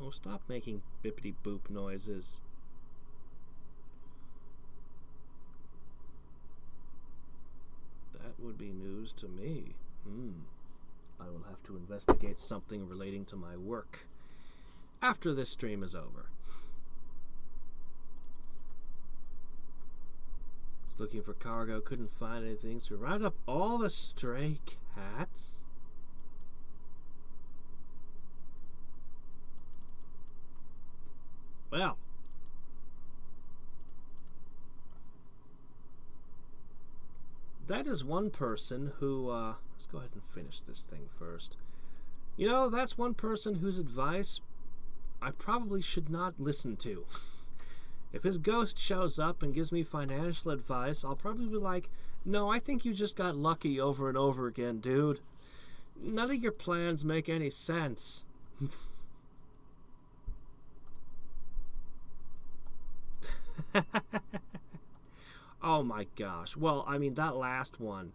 Oh, stop making bippity boop noises. would be news to me. I will have to investigate something relating to my work after this stream is over. Looking for cargo, couldn't find anything, so we rounded up all the stray cats. Well, that is one person who, let's go ahead and finish this thing first. You know, that's one person whose advice I probably should not listen to. If his ghost shows up and gives me financial advice, I'll probably be like, no, I think you just got lucky over and over again, dude. None of your plans make any sense. Oh my gosh. Well, I mean, that last one.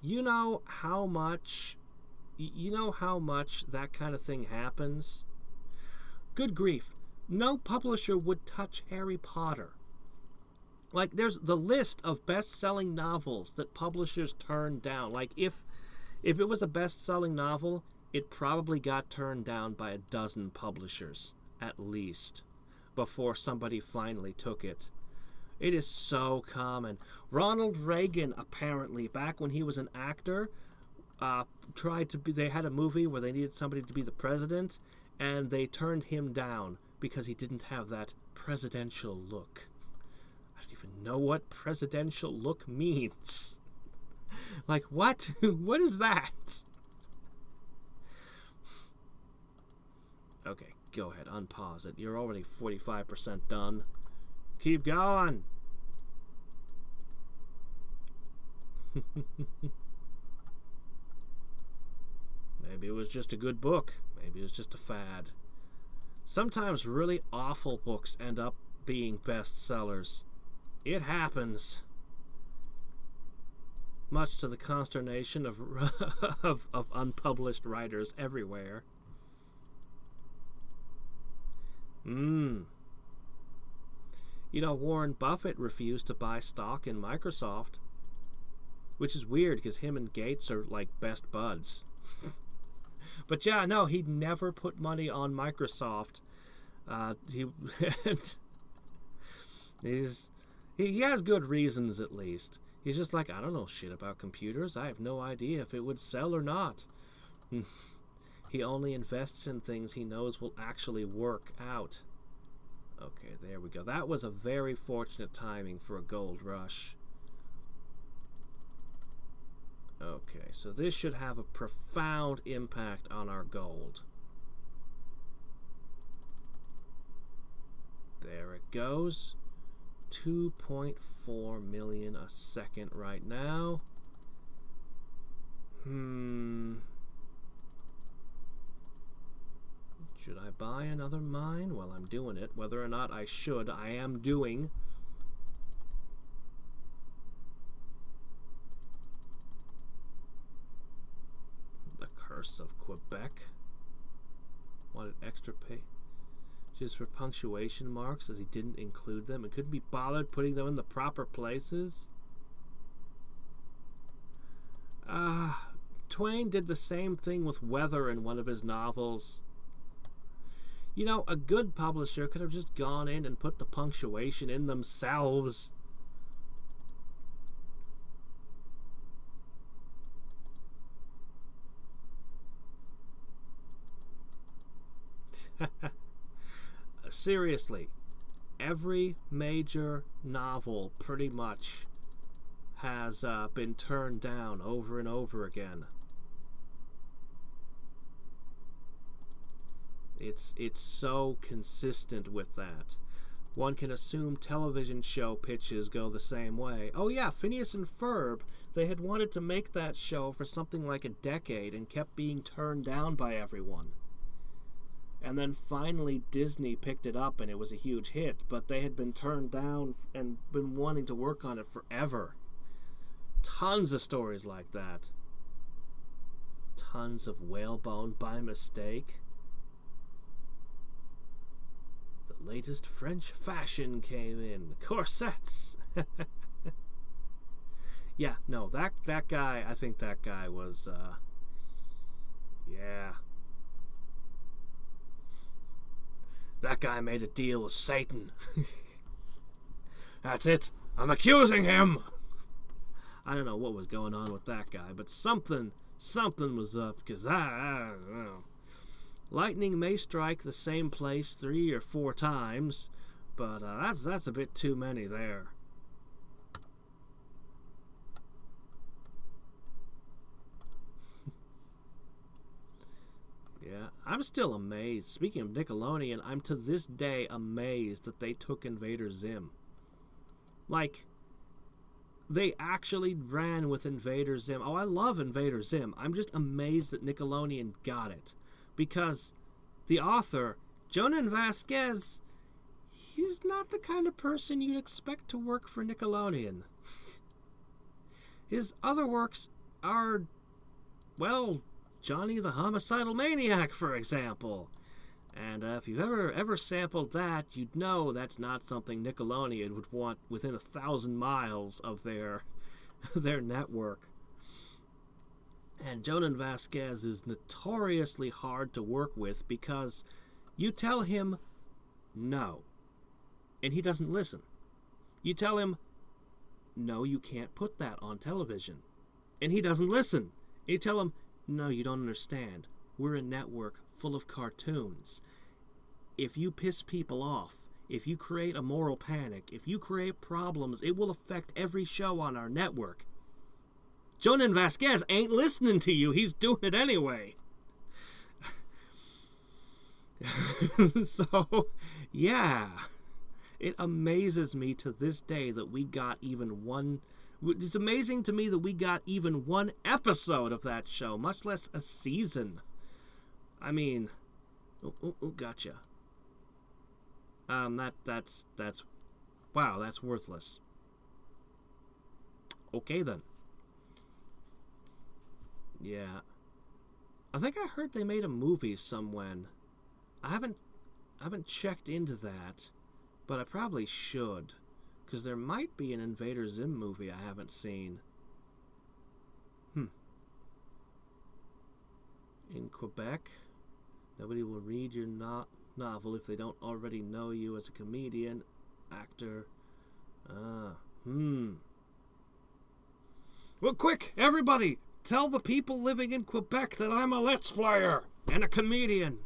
You know how much that kind of thing happens? Good grief. No publisher would touch Harry Potter. Like, there's the list of best-selling novels that publishers turn down. Like, if it was a best-selling novel, it probably got turned down by a dozen publishers, at least, before somebody finally took it. It is so common. Ronald Reagan, apparently, back when he was an actor, they had a movie where they needed somebody to be the president, and they turned him down because he didn't have that presidential look. I don't even know what presidential look means. Like, what? What is that? Okay, go ahead, unpause it. You're already 45% done. Keep going. Maybe it was just a good book. Maybe it was just a fad. Sometimes really awful books end up being bestsellers. It happens. Much to the consternation of of unpublished writers everywhere. You know, Warren Buffett refused to buy stock in Microsoft, which is weird because him and Gates are like best buds. But yeah, no, he'd never put money on Microsoft. He has good reasons, at least. He's just like, I don't know shit about computers. I have no idea if it would sell or not. He only invests in things he knows will actually work out. Okay, there we go. That was a very fortunate timing for a gold rush. Okay, so this should have a profound impact on our gold. There it goes. 2.4 million a second right now. Should I buy another mine? Well, I'm doing it. Whether or not I should, I am doing. The Curse of Quebec. Wanted extra pay just for punctuation marks as he didn't include them and couldn't be bothered putting them in the proper places. Twain did the same thing with weather in one of his novels. You know, a good publisher could have just gone in and put the punctuation in themselves. Seriously, every major novel pretty much has been turned down over and over again. It's so consistent with that. One can assume television show pitches go the same way. Oh yeah, Phineas and Ferb, they had wanted to make that show for something like a decade and kept being turned down by everyone. And then finally Disney picked it up and it was a huge hit, but they had been turned down and been wanting to work on it forever. Tons of stories like that. Tons of whalebone by mistake. The latest French fashion came in. Corsets! Yeah, no, that guy, I think that guy was, yeah. That guy made a deal with Satan. That's it. I'm accusing him. I don't know what was going on with that guy, but something was up, because I don't know. Lightning may strike the same place 3 or 4 times, but that's a bit too many there. Yeah, I'm still amazed. Speaking of Nickelodeon, I'm to this day amazed that they took Invader Zim. Like, they actually ran with Invader Zim. Oh, I love Invader Zim. I'm just amazed that Nickelodeon got it. Because the author, Jonan Vasquez, he's not the kind of person you'd expect to work for Nickelodeon. His other works are, well, Johnny the Homicidal Maniac, for example. And if you've ever sampled that, you'd know that's not something Nickelodeon would want within 1,000 miles of their network. And Jonan Vasquez is notoriously hard to work with because you tell him no, and he doesn't listen. You tell him, no, you can't put that on television, and he doesn't listen. And you tell him, no, you don't understand. We're a network full of cartoons. If you piss people off, if you create a moral panic, if you create problems, it will affect every show on our network. Jonan Vasquez ain't listening to you. He's doing it anyway. So, yeah. It amazes me to this day that we got even one... It's amazing to me that we got even one episode of that show, much less a season. I mean... gotcha. That's... Wow, that's worthless. Okay, then. Yeah. I think I heard they made a movie somewhen. I haven't checked into that, but I probably should, because there might be an Invader Zim movie I haven't seen. In Quebec, nobody will read your novel if they don't already know you as a comedian, actor. Well, quick, everybody! Tell the people living in Quebec that I'm a Let's Player and a comedian.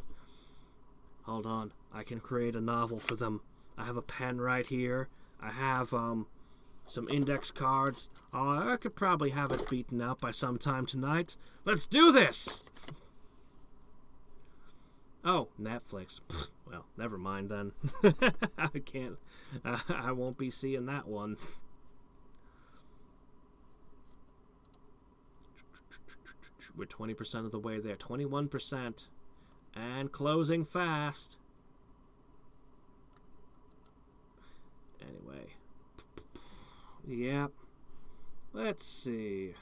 Hold on, I can create a novel for them. I have a pen right here. I have some index cards. I could probably have it beaten out by sometime tonight. Let's do this! Oh, Netflix. Well, never mind then. I can't. I won't be seeing that one. We're 20% of the way there. 21%. And closing fast. Anyway. Yep. Let's see.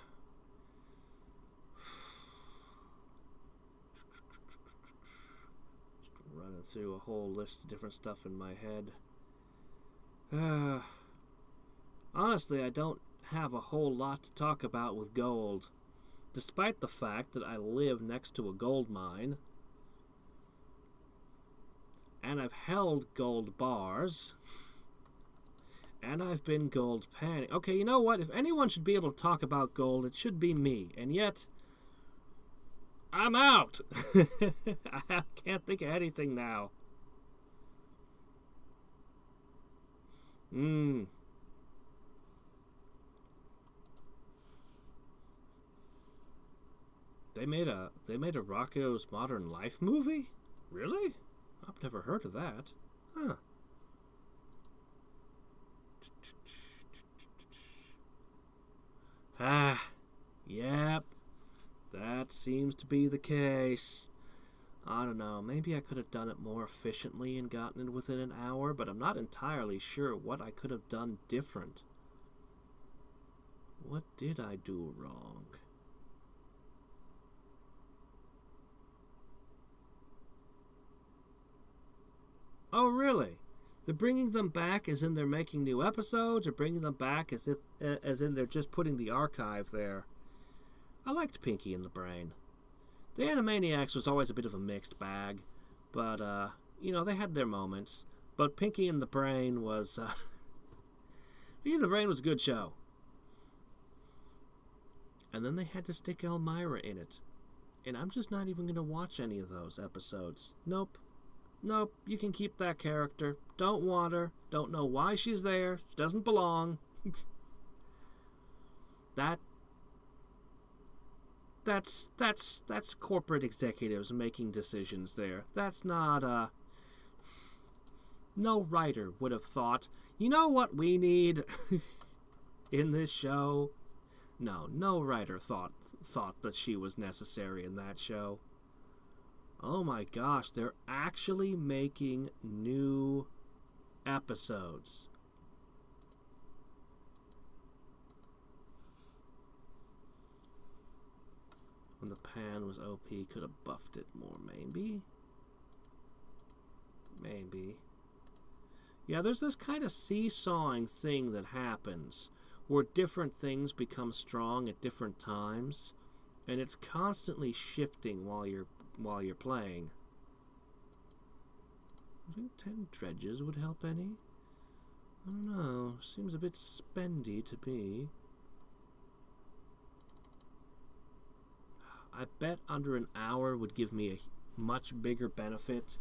Just running through a whole list of different stuff in my head. Honestly, I don't have a whole lot to talk about with gold. Despite the fact that I live next to a gold mine, and I've held gold bars, and I've been gold panning. Okay, you know what? If anyone should be able to talk about gold, it should be me. And yet, I'm out. I can't think of anything now. They made a Rocco's Modern Life movie? Really? I've never heard of that. Huh. Yep. That seems to be the case. I don't know, maybe I could have done it more efficiently and gotten it within an hour, but I'm not entirely sure what I could have done different. What did I do wrong? Oh, really? They're bringing them back as in they're making new episodes, or bringing them back as in they're just putting the archive there. I liked Pinky and the Brain. The Animaniacs was always a bit of a mixed bag, but, you know, they had their moments. But Pinky and the Brain was, Pinky and the Brain was a good show. And then they had to stick Elmira in it. And I'm just not even going to watch any of those episodes. Nope. Nope, you can keep that character. Don't want her. Don't know why she's there. She doesn't belong. That's corporate executives making decisions there. That's not, no writer would have thought, you know what we need in this show? No writer thought that she was necessary in that show. Oh my gosh, they're actually making new episodes. When the pan was OP, could have buffed it more, maybe? Maybe. Yeah, there's this kind of seesawing thing that happens where different things become strong at different times, and it's constantly shifting while you're playing. I think 10 dredges would help any. I don't know. Seems a bit spendy to me. I bet under an hour would give me a much bigger benefit.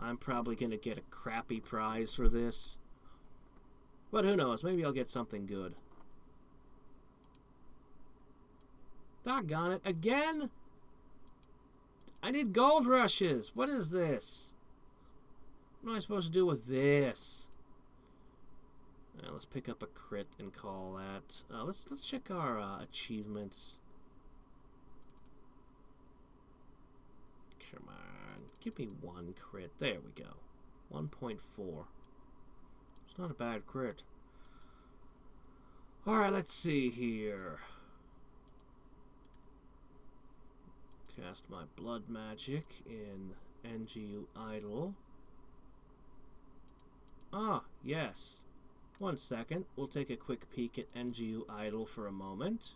I'm probably going to get a crappy prize for this. But who knows? Maybe I'll get something good. Doggone it. Again? I need gold rushes. What is this? What am I supposed to do with this? Let's pick up a crit and call that. Let's check our achievements. Come on. Give me one crit. There we go. 1.4. It's not a bad crit. Alright, let's see here. Cast my blood magic in NGU Idol. Ah, yes. 1 second. We'll take a quick peek at NGU Idol for a moment.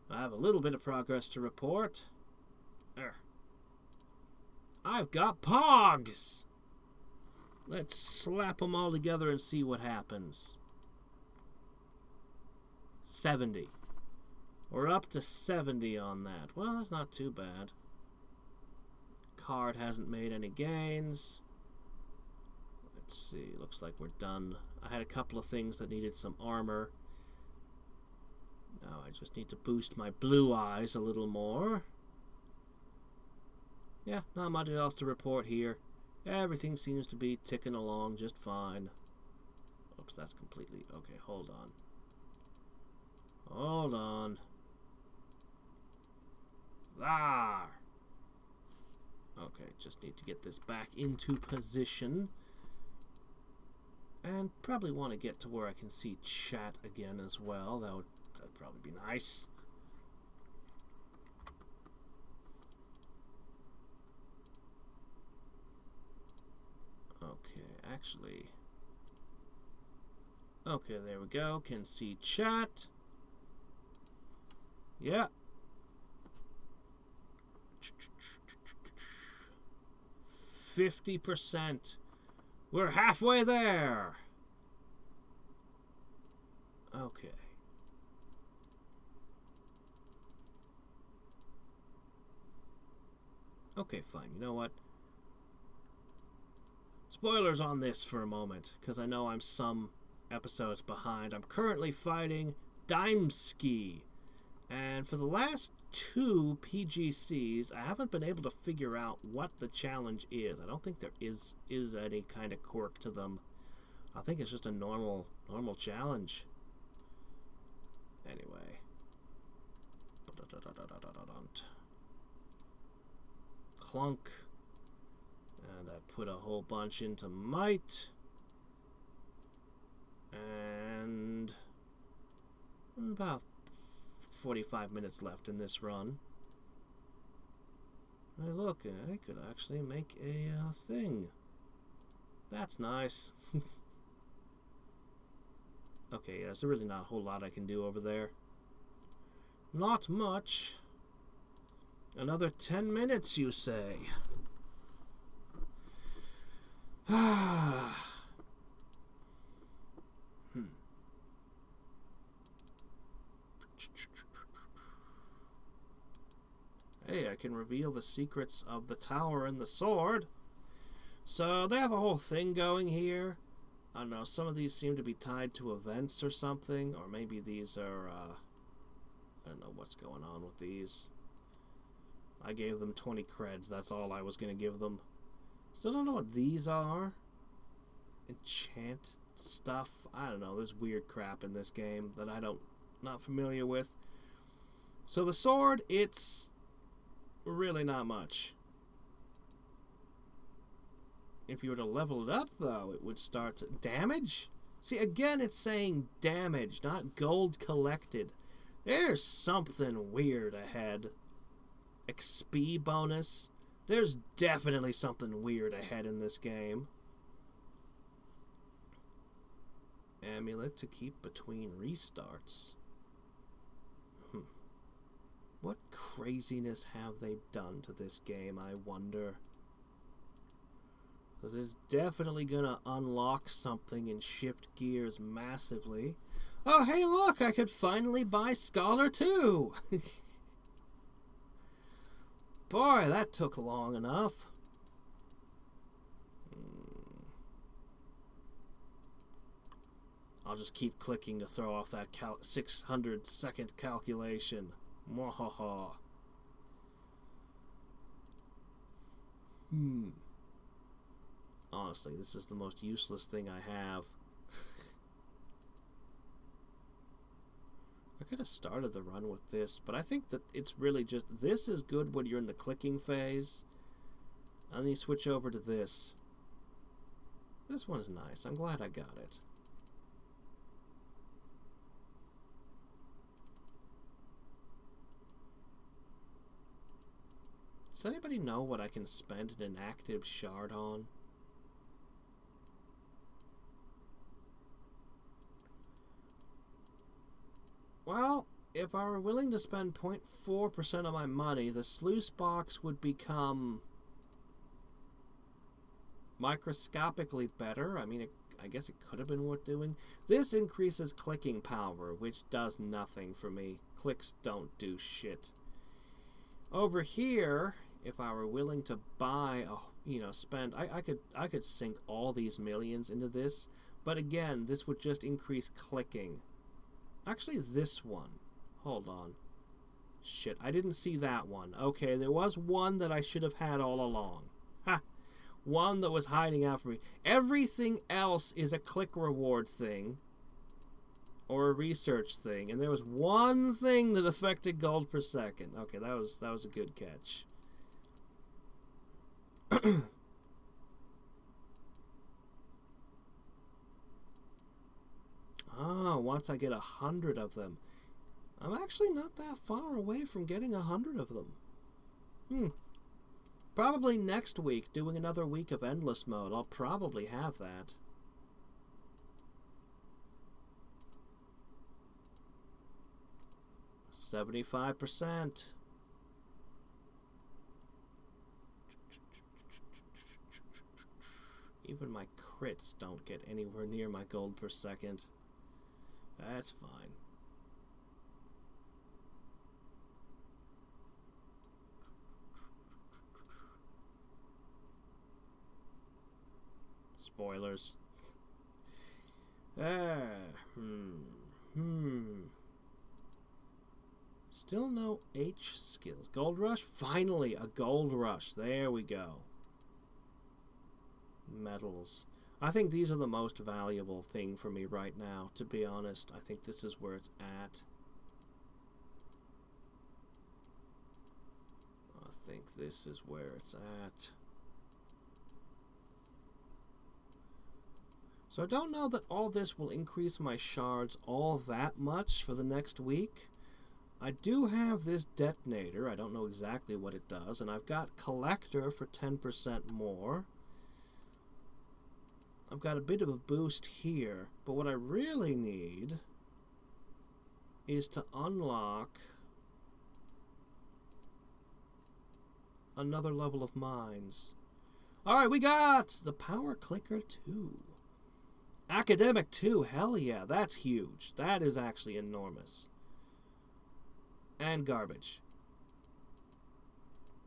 I have a little bit of progress to report. I've got Pogs! Let's slap them all together and see what happens. 70. We're up to 70 on that. Well, that's not too bad. Card hasn't made any gains. Let's see. Looks like we're done. I had a couple of things that needed some armor. Now I just need to boost my blue eyes a little more. Yeah, not much else to report here. Everything seems to be ticking along just fine. Oops, that's completely... Okay, hold on. Hold on. There! Okay, just need to get this back into position. And probably want to get to where I can see chat again as well. That'd probably be nice. Okay, actually... Okay, there we go. Can see chat. Yeah. 50%. We're halfway there. Okay. Okay, fine. You know what? Spoilers on this for a moment, because I know I'm some episodes behind. I'm currently fighting Dimesky. And for the last 2 PGCs, I haven't been able to figure out what the challenge is. I don't think there is any kind of quirk to them. I think it's just a normal challenge. Anyway. Clunk. And I put a whole bunch into Might. And about 45 minutes left in this run. Hey, look, I could actually make a thing. That's nice. Okay, yeah, there's really not a whole lot I can do over there. Not much. Another 10 minutes, you say? Hey, I can reveal the secrets of the tower and the sword. So they have a whole thing going here. I don't know, some of these seem to be tied to events or something, or maybe these are, I don't know what's going on with these. I gave them 20 creds, that's all I was going to give them. Still don't know what these are. Enchant stuff, I don't know, there's weird crap in this game that not familiar with. So the sword, it's really not much. If you were to level it up, though, it would start to... Damage? See, again, it's saying damage, not gold collected. There's something weird ahead. XP bonus? There's definitely something weird ahead in this game. Amulet to keep between restarts. What craziness have they done to this game, I wonder? Because it's definitely going to unlock something and shift gears massively. Oh, hey, look! I could finally buy Scholar 2! Boy, that took long enough. I'll just keep clicking to throw off that 600-second calculation. Mwahaha. Honestly, this is the most useless thing I have. I could have started the run with this, but I think that it's really just... This is good when you're in the clicking phase. And then you switch over to this. This one is nice. I'm glad I got it. Does anybody know what I can spend an active shard on? Well, if I were willing to spend 0.4% of my money, the sluice box would become microscopically better. I mean, I guess it could have been worth doing. This increases clicking power, which does nothing for me. Clicks don't do shit. Over here, if I were willing to buy, spend, I could sink all these millions into this, but again, this would just increase clicking. Actually, this one. Hold on. Shit, I didn't see that one. Okay, there was one that I should have had all along. Ha! One that was hiding out for me. Everything else is a click reward thing. Or a research thing. And there was one thing that affected gold per second. Okay, that was a good catch. Ah, once I get 100 of them. I'm actually not that far away from getting 100 of them. Probably next week, doing another week of Endless Mode. I'll probably have that. $75%. Even my crits don't get anywhere near my gold per second. That's fine. Spoilers. Still no H skills. Gold rush? Finally, a gold rush. There we go. Metals. I think these are the most valuable thing for me right now, to be honest. I think this is where it's at. I think this is where it's at. So I don't know that all this will increase my shards all that much for the next week. I do have this detonator. I don't know exactly what it does. And I've got collector for 10% more. I've got a bit of a boost here, but what I really need is to unlock another level of mines. Alright, we got the Power Clicker 2. Academic 2, hell yeah, that's huge. That is actually enormous. And garbage.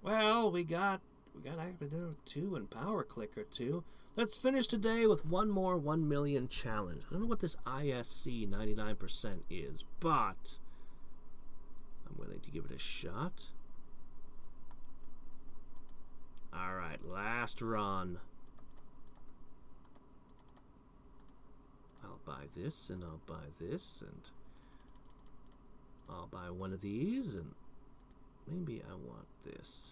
Well, we got Academic 2 and Power Clicker 2. Let's finish today with one more 1 million challenge. I don't know what this ISC 99% is, but I'm willing to give it a shot. Alright, last run. I'll buy this, and I'll buy this, and I'll buy one of these, and maybe I want this.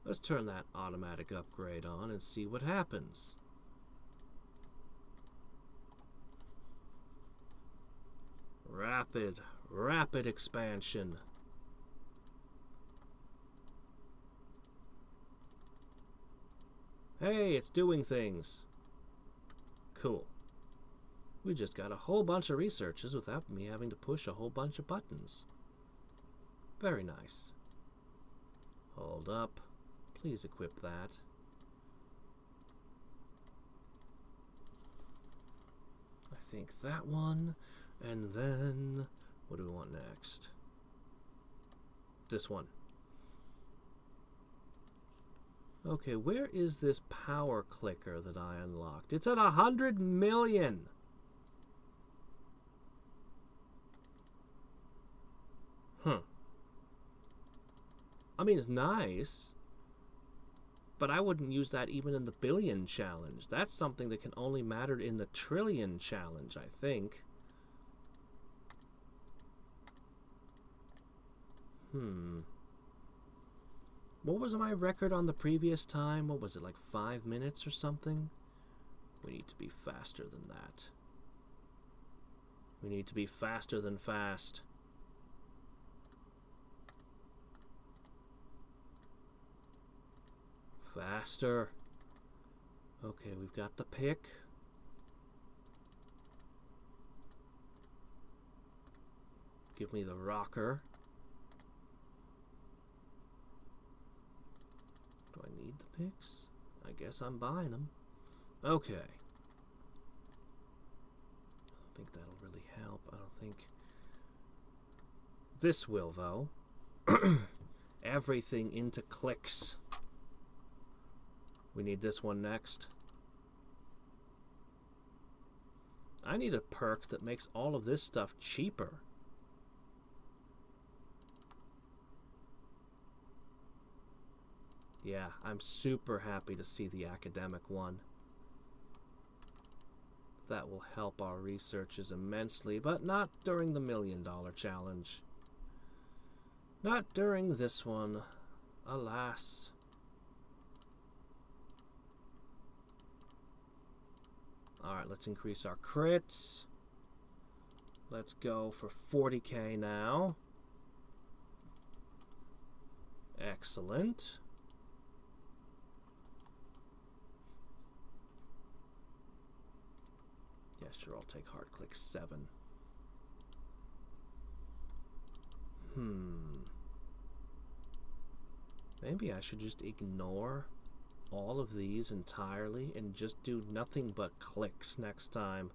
Let's turn that automatic upgrade on and see what happens. Rapid expansion. Hey, it's doing things. Cool. We just got a whole bunch of researches without me having to push a whole bunch of buttons. Very nice. Hold up. Please equip that. I think that one. And then, what do we want next? This one. Okay, where is this power clicker that I unlocked? It's at 100 million! I mean, it's nice, but I wouldn't use that even in the billion challenge. That's something that can only matter in the trillion challenge, I think. What was my record on the previous time? What was it, like 5 minutes or something? We need to be faster than that. We need to be faster than fast. Faster. Okay, we've got the pick. Give me the rocker. Do I need the picks? I guess I'm buying them. Okay. I don't think that'll really help. I don't think... This will, though. Everything into clicks. We need this one next. I need a perk that makes all of this stuff cheaper. Yeah, I'm super happy to see the academic one. That will help our researches immensely, but not during the $1 million challenge. Not during this one, alas. Alright, let's increase our crits. Let's go for 40k now. Excellent. Yeah, sure, I'll take hard click 7. Maybe I should just ignore all of these entirely and just do nothing but clicks next time.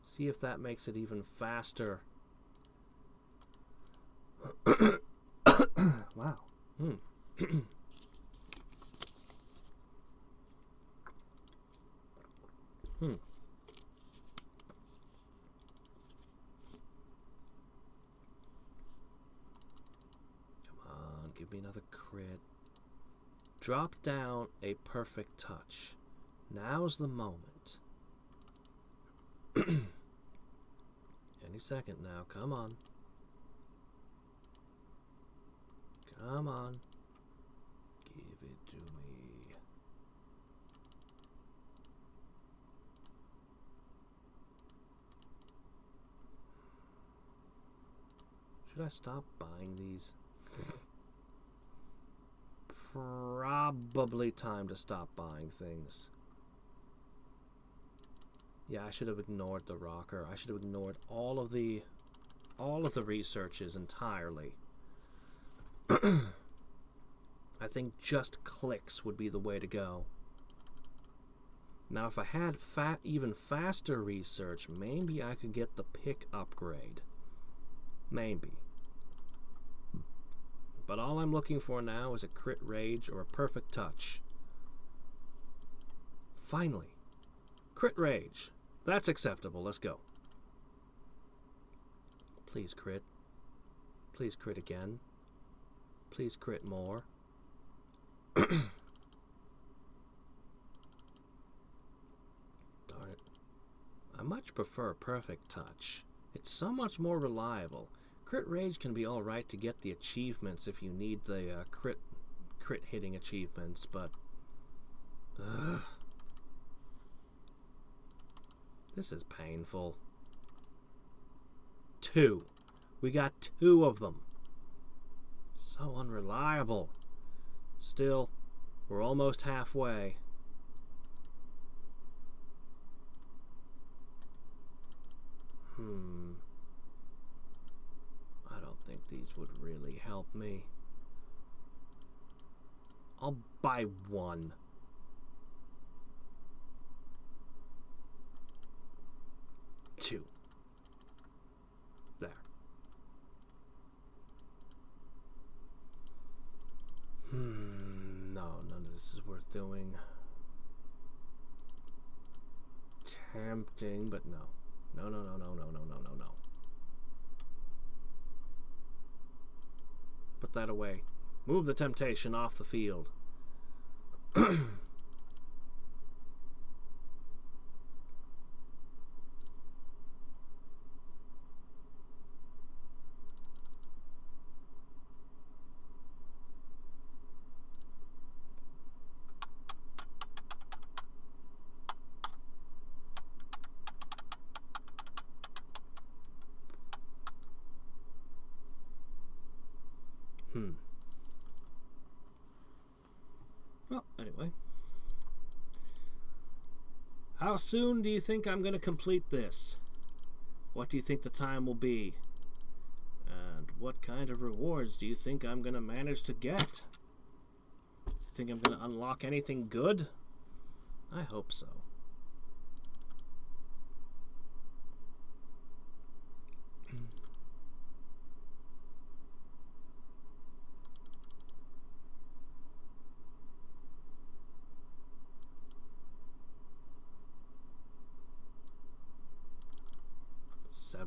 See if that makes it even faster. Wow. Give me another crit. Drop down a perfect touch. Now's the moment. Any second now. Come on. Come on. Give it to me. Should I stop buying these? probably time to stop buying things. Yeah, I should have ignored the rocker. I should have ignored all of the researches entirely. I think just clicks would be the way to go. Now, if I had even faster research, maybe I could get the pick upgrade. Maybe. But all I'm looking for now is a crit rage or a perfect touch. Finally. Crit rage. That's acceptable. Let's go. Please crit. Please crit again. Please crit more. Darn it. I much prefer perfect touch. It's so much more reliable. Crit rage can be alright to get the achievements if you need the crit hitting achievements, but ugh. This is painful. 2. We got 2 of them. So unreliable. Still, we're almost halfway. I don't think these would really help me. I'll buy 1. Two. There. No, none of this is worth doing. Tempting, but no. No. Put that away. Move the temptation off the field. 'Well, anyway. How soon do you think I'm going to complete this? What do you think the time will be? And what kind of rewards do you think I'm going to manage to get? Think I'm going to unlock anything good? I hope so.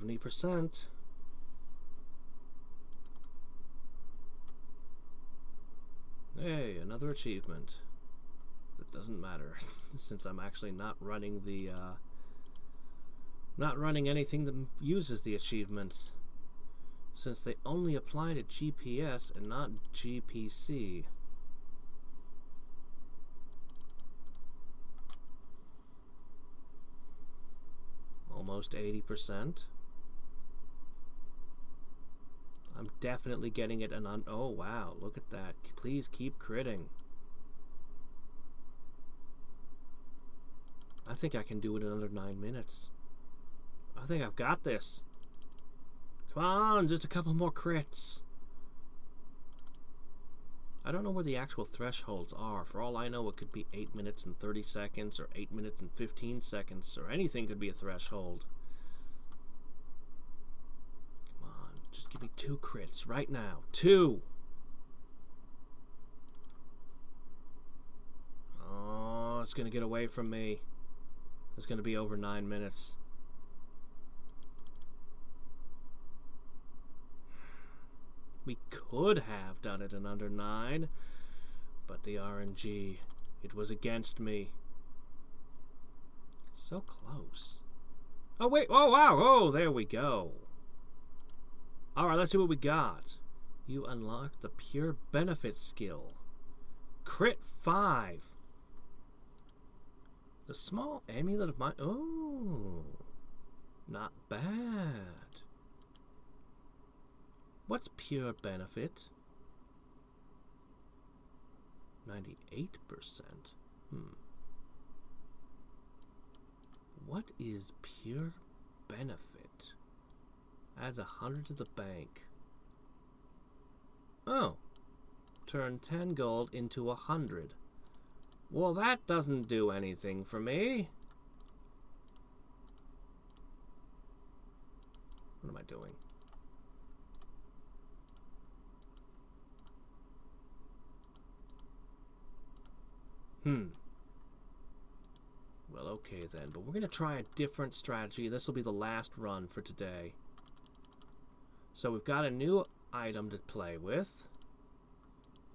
%. Hey, another achievement. That doesn't matter since I'm actually not running the not running anything that uses the achievements, since they only apply to GPS and not GPC. Almost 80%. I'm definitely getting it oh wow, look at that. Please keep critting. I think I can do it in under 9 minutes. I think I've got this. Come on, just a couple more crits. I don't know where the actual thresholds are. For all I know, it could be 8 minutes and 30 seconds or 8 minutes and 15 seconds or anything could be a threshold. Come on, just give me 2 crits right now. 2! Oh, it's going to get away from me. It's going to be over 9 minutes. We could have done it in under 9, but the RNG, it was against me. So close. Oh, wait. Oh, wow. Oh, there we go. All right, let's see what we got. You unlocked the pure benefit skill. Crit 5. The small amulet of mine. Oh, not bad. What's pure benefit? 98%. What is pure benefit? Adds 100 to the bank. Oh. Turn 10 gold into 100. Well, that doesn't do anything for me. What am I doing? Well, okay then, but we're going to try a different strategy. This will be the last run for today. So we've got a new item to play with.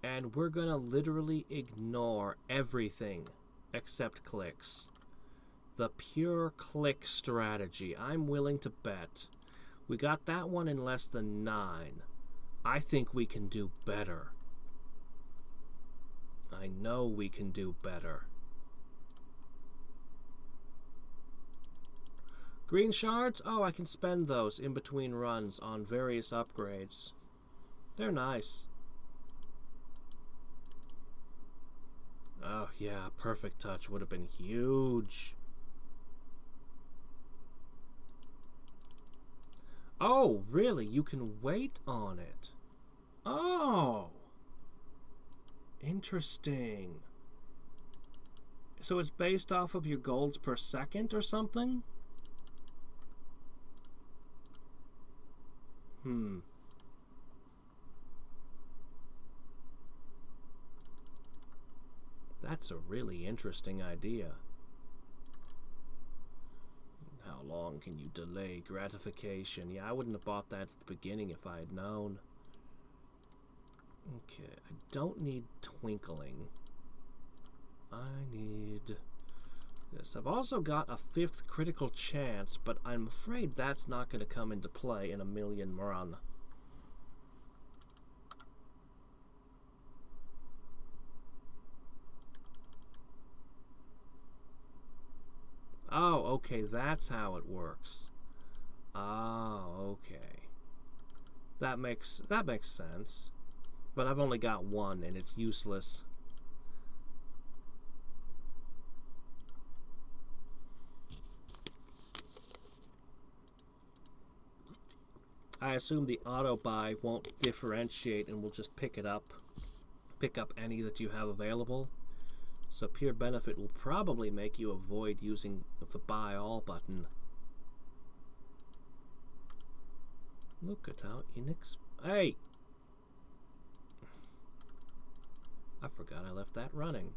And we're going to literally ignore everything except clicks. The pure click strategy. I'm willing to bet. We got that one in less than 9. I think we can do better. I know we can do better. Green shards? Oh, I can spend those in between runs on various upgrades. They're nice. Oh, yeah, perfect touch would have been huge. Oh, really? You can wait on it. Oh! Interesting. So it's based off of your golds per second or something? That's a really interesting idea. How long can you delay gratification? Yeah, I wouldn't have bought that at the beginning if I had known. Okay, I don't need twinkling. I need this. I've also got a 5th critical chance, but I'm afraid that's not going to come into play in a million run. Oh, okay, that's how it works. Oh, okay. That makes sense. But I've only got 1 and it's useless. I assume the auto buy won't differentiate and will just pick up any that you have available. So pure benefit will probably make you avoid using the buy all button. Look at how Hey! I forgot I left that running.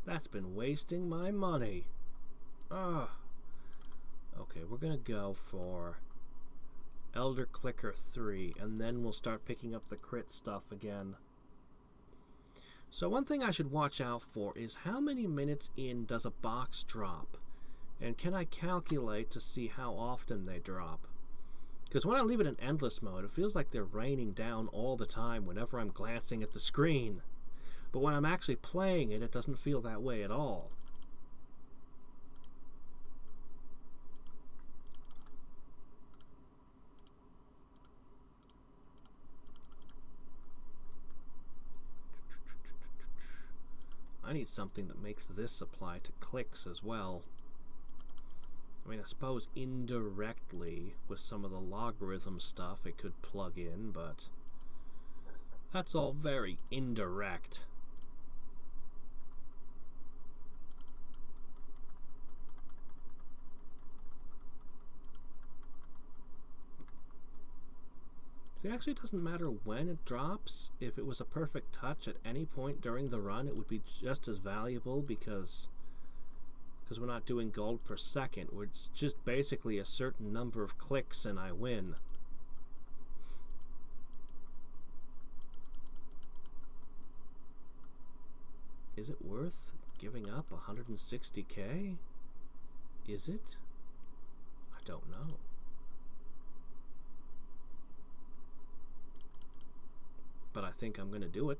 That's been wasting my money. Ah. Okay, we're gonna go for Elder Clicker 3, and then we'll start picking up the crit stuff again. So one thing I should watch out for is how many minutes in does a box drop? And can I calculate to see how often they drop? Because when I leave it in endless mode, it feels like they're raining down all the time whenever I'm glancing at the screen. But when I'm actually playing it, it doesn't feel that way at all. I need something that makes this apply to clicks as well. I mean, I suppose indirectly with some of the logarithm stuff it could plug in, but that's all very indirect. See, it actually doesn't matter when it drops. If it was a perfect touch at any point during the run, it would be just as valuable because we're not doing gold per second. It's just basically a certain number of clicks and I win. Is it worth giving up 160k? Is it? I don't know. But I think I'm going to do it.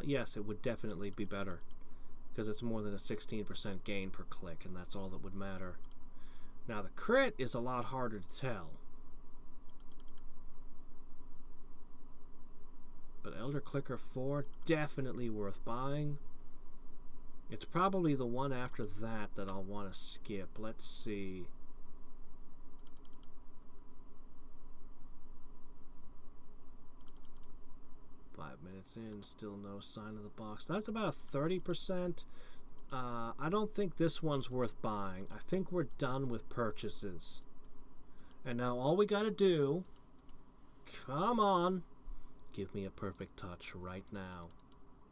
Yes, it would definitely be better. Because it's more than a 16% gain per click, and that's all that would matter. Now, the crit is a lot harder to tell. But Elder Clicker 4, definitely worth buying. It's probably the one after that that I'll want to skip. Let's see. Minutes in, still no sign of the box. That's about a 30%. I don't think this one's worth buying. I think we're done with purchases. And now all we gotta do, come on, give me a perfect touch right now.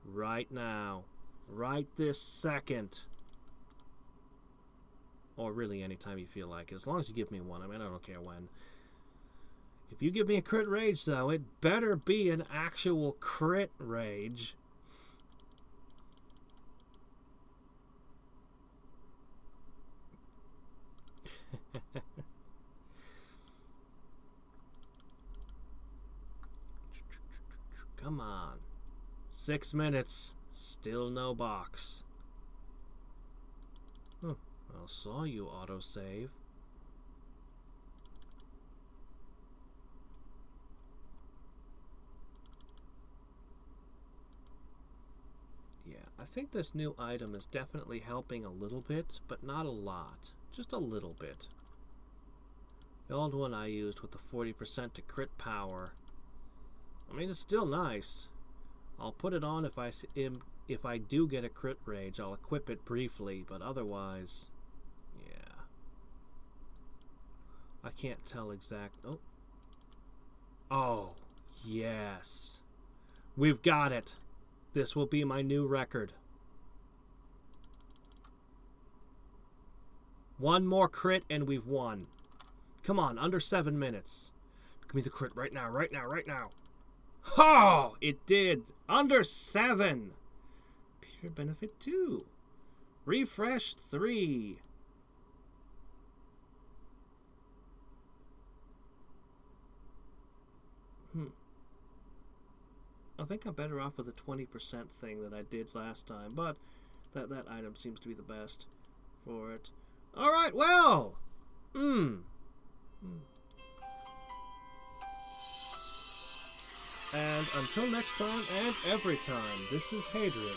Right now. Right this second. Or really anytime you feel like it. As long as you give me one. I mean, I don't care when. If you give me a crit rage, though, it better be an actual crit rage. Come on. 6 minutes. Still no box. Huh. I saw you autosave. I think this new item is definitely helping a little bit, but not a lot. Just a little bit. The old one I used with the 40% to crit power. I mean, it's still nice. I'll put it on if I do get a crit rage. I'll equip it briefly, but otherwise, yeah. I can't tell exact. Oh. Oh, yes. We've got it. This will be my new record. One more crit and we've won. Come on, under 7 minutes. Give me the crit right now, right now, right now. Oh, it did. Under 7. Pure benefit 2. Refresh 3. I think I'm better off with the 20% thing that I did last time, but that item seems to be the best for it. Alright, well! And until next time, and every time, this is Hadriex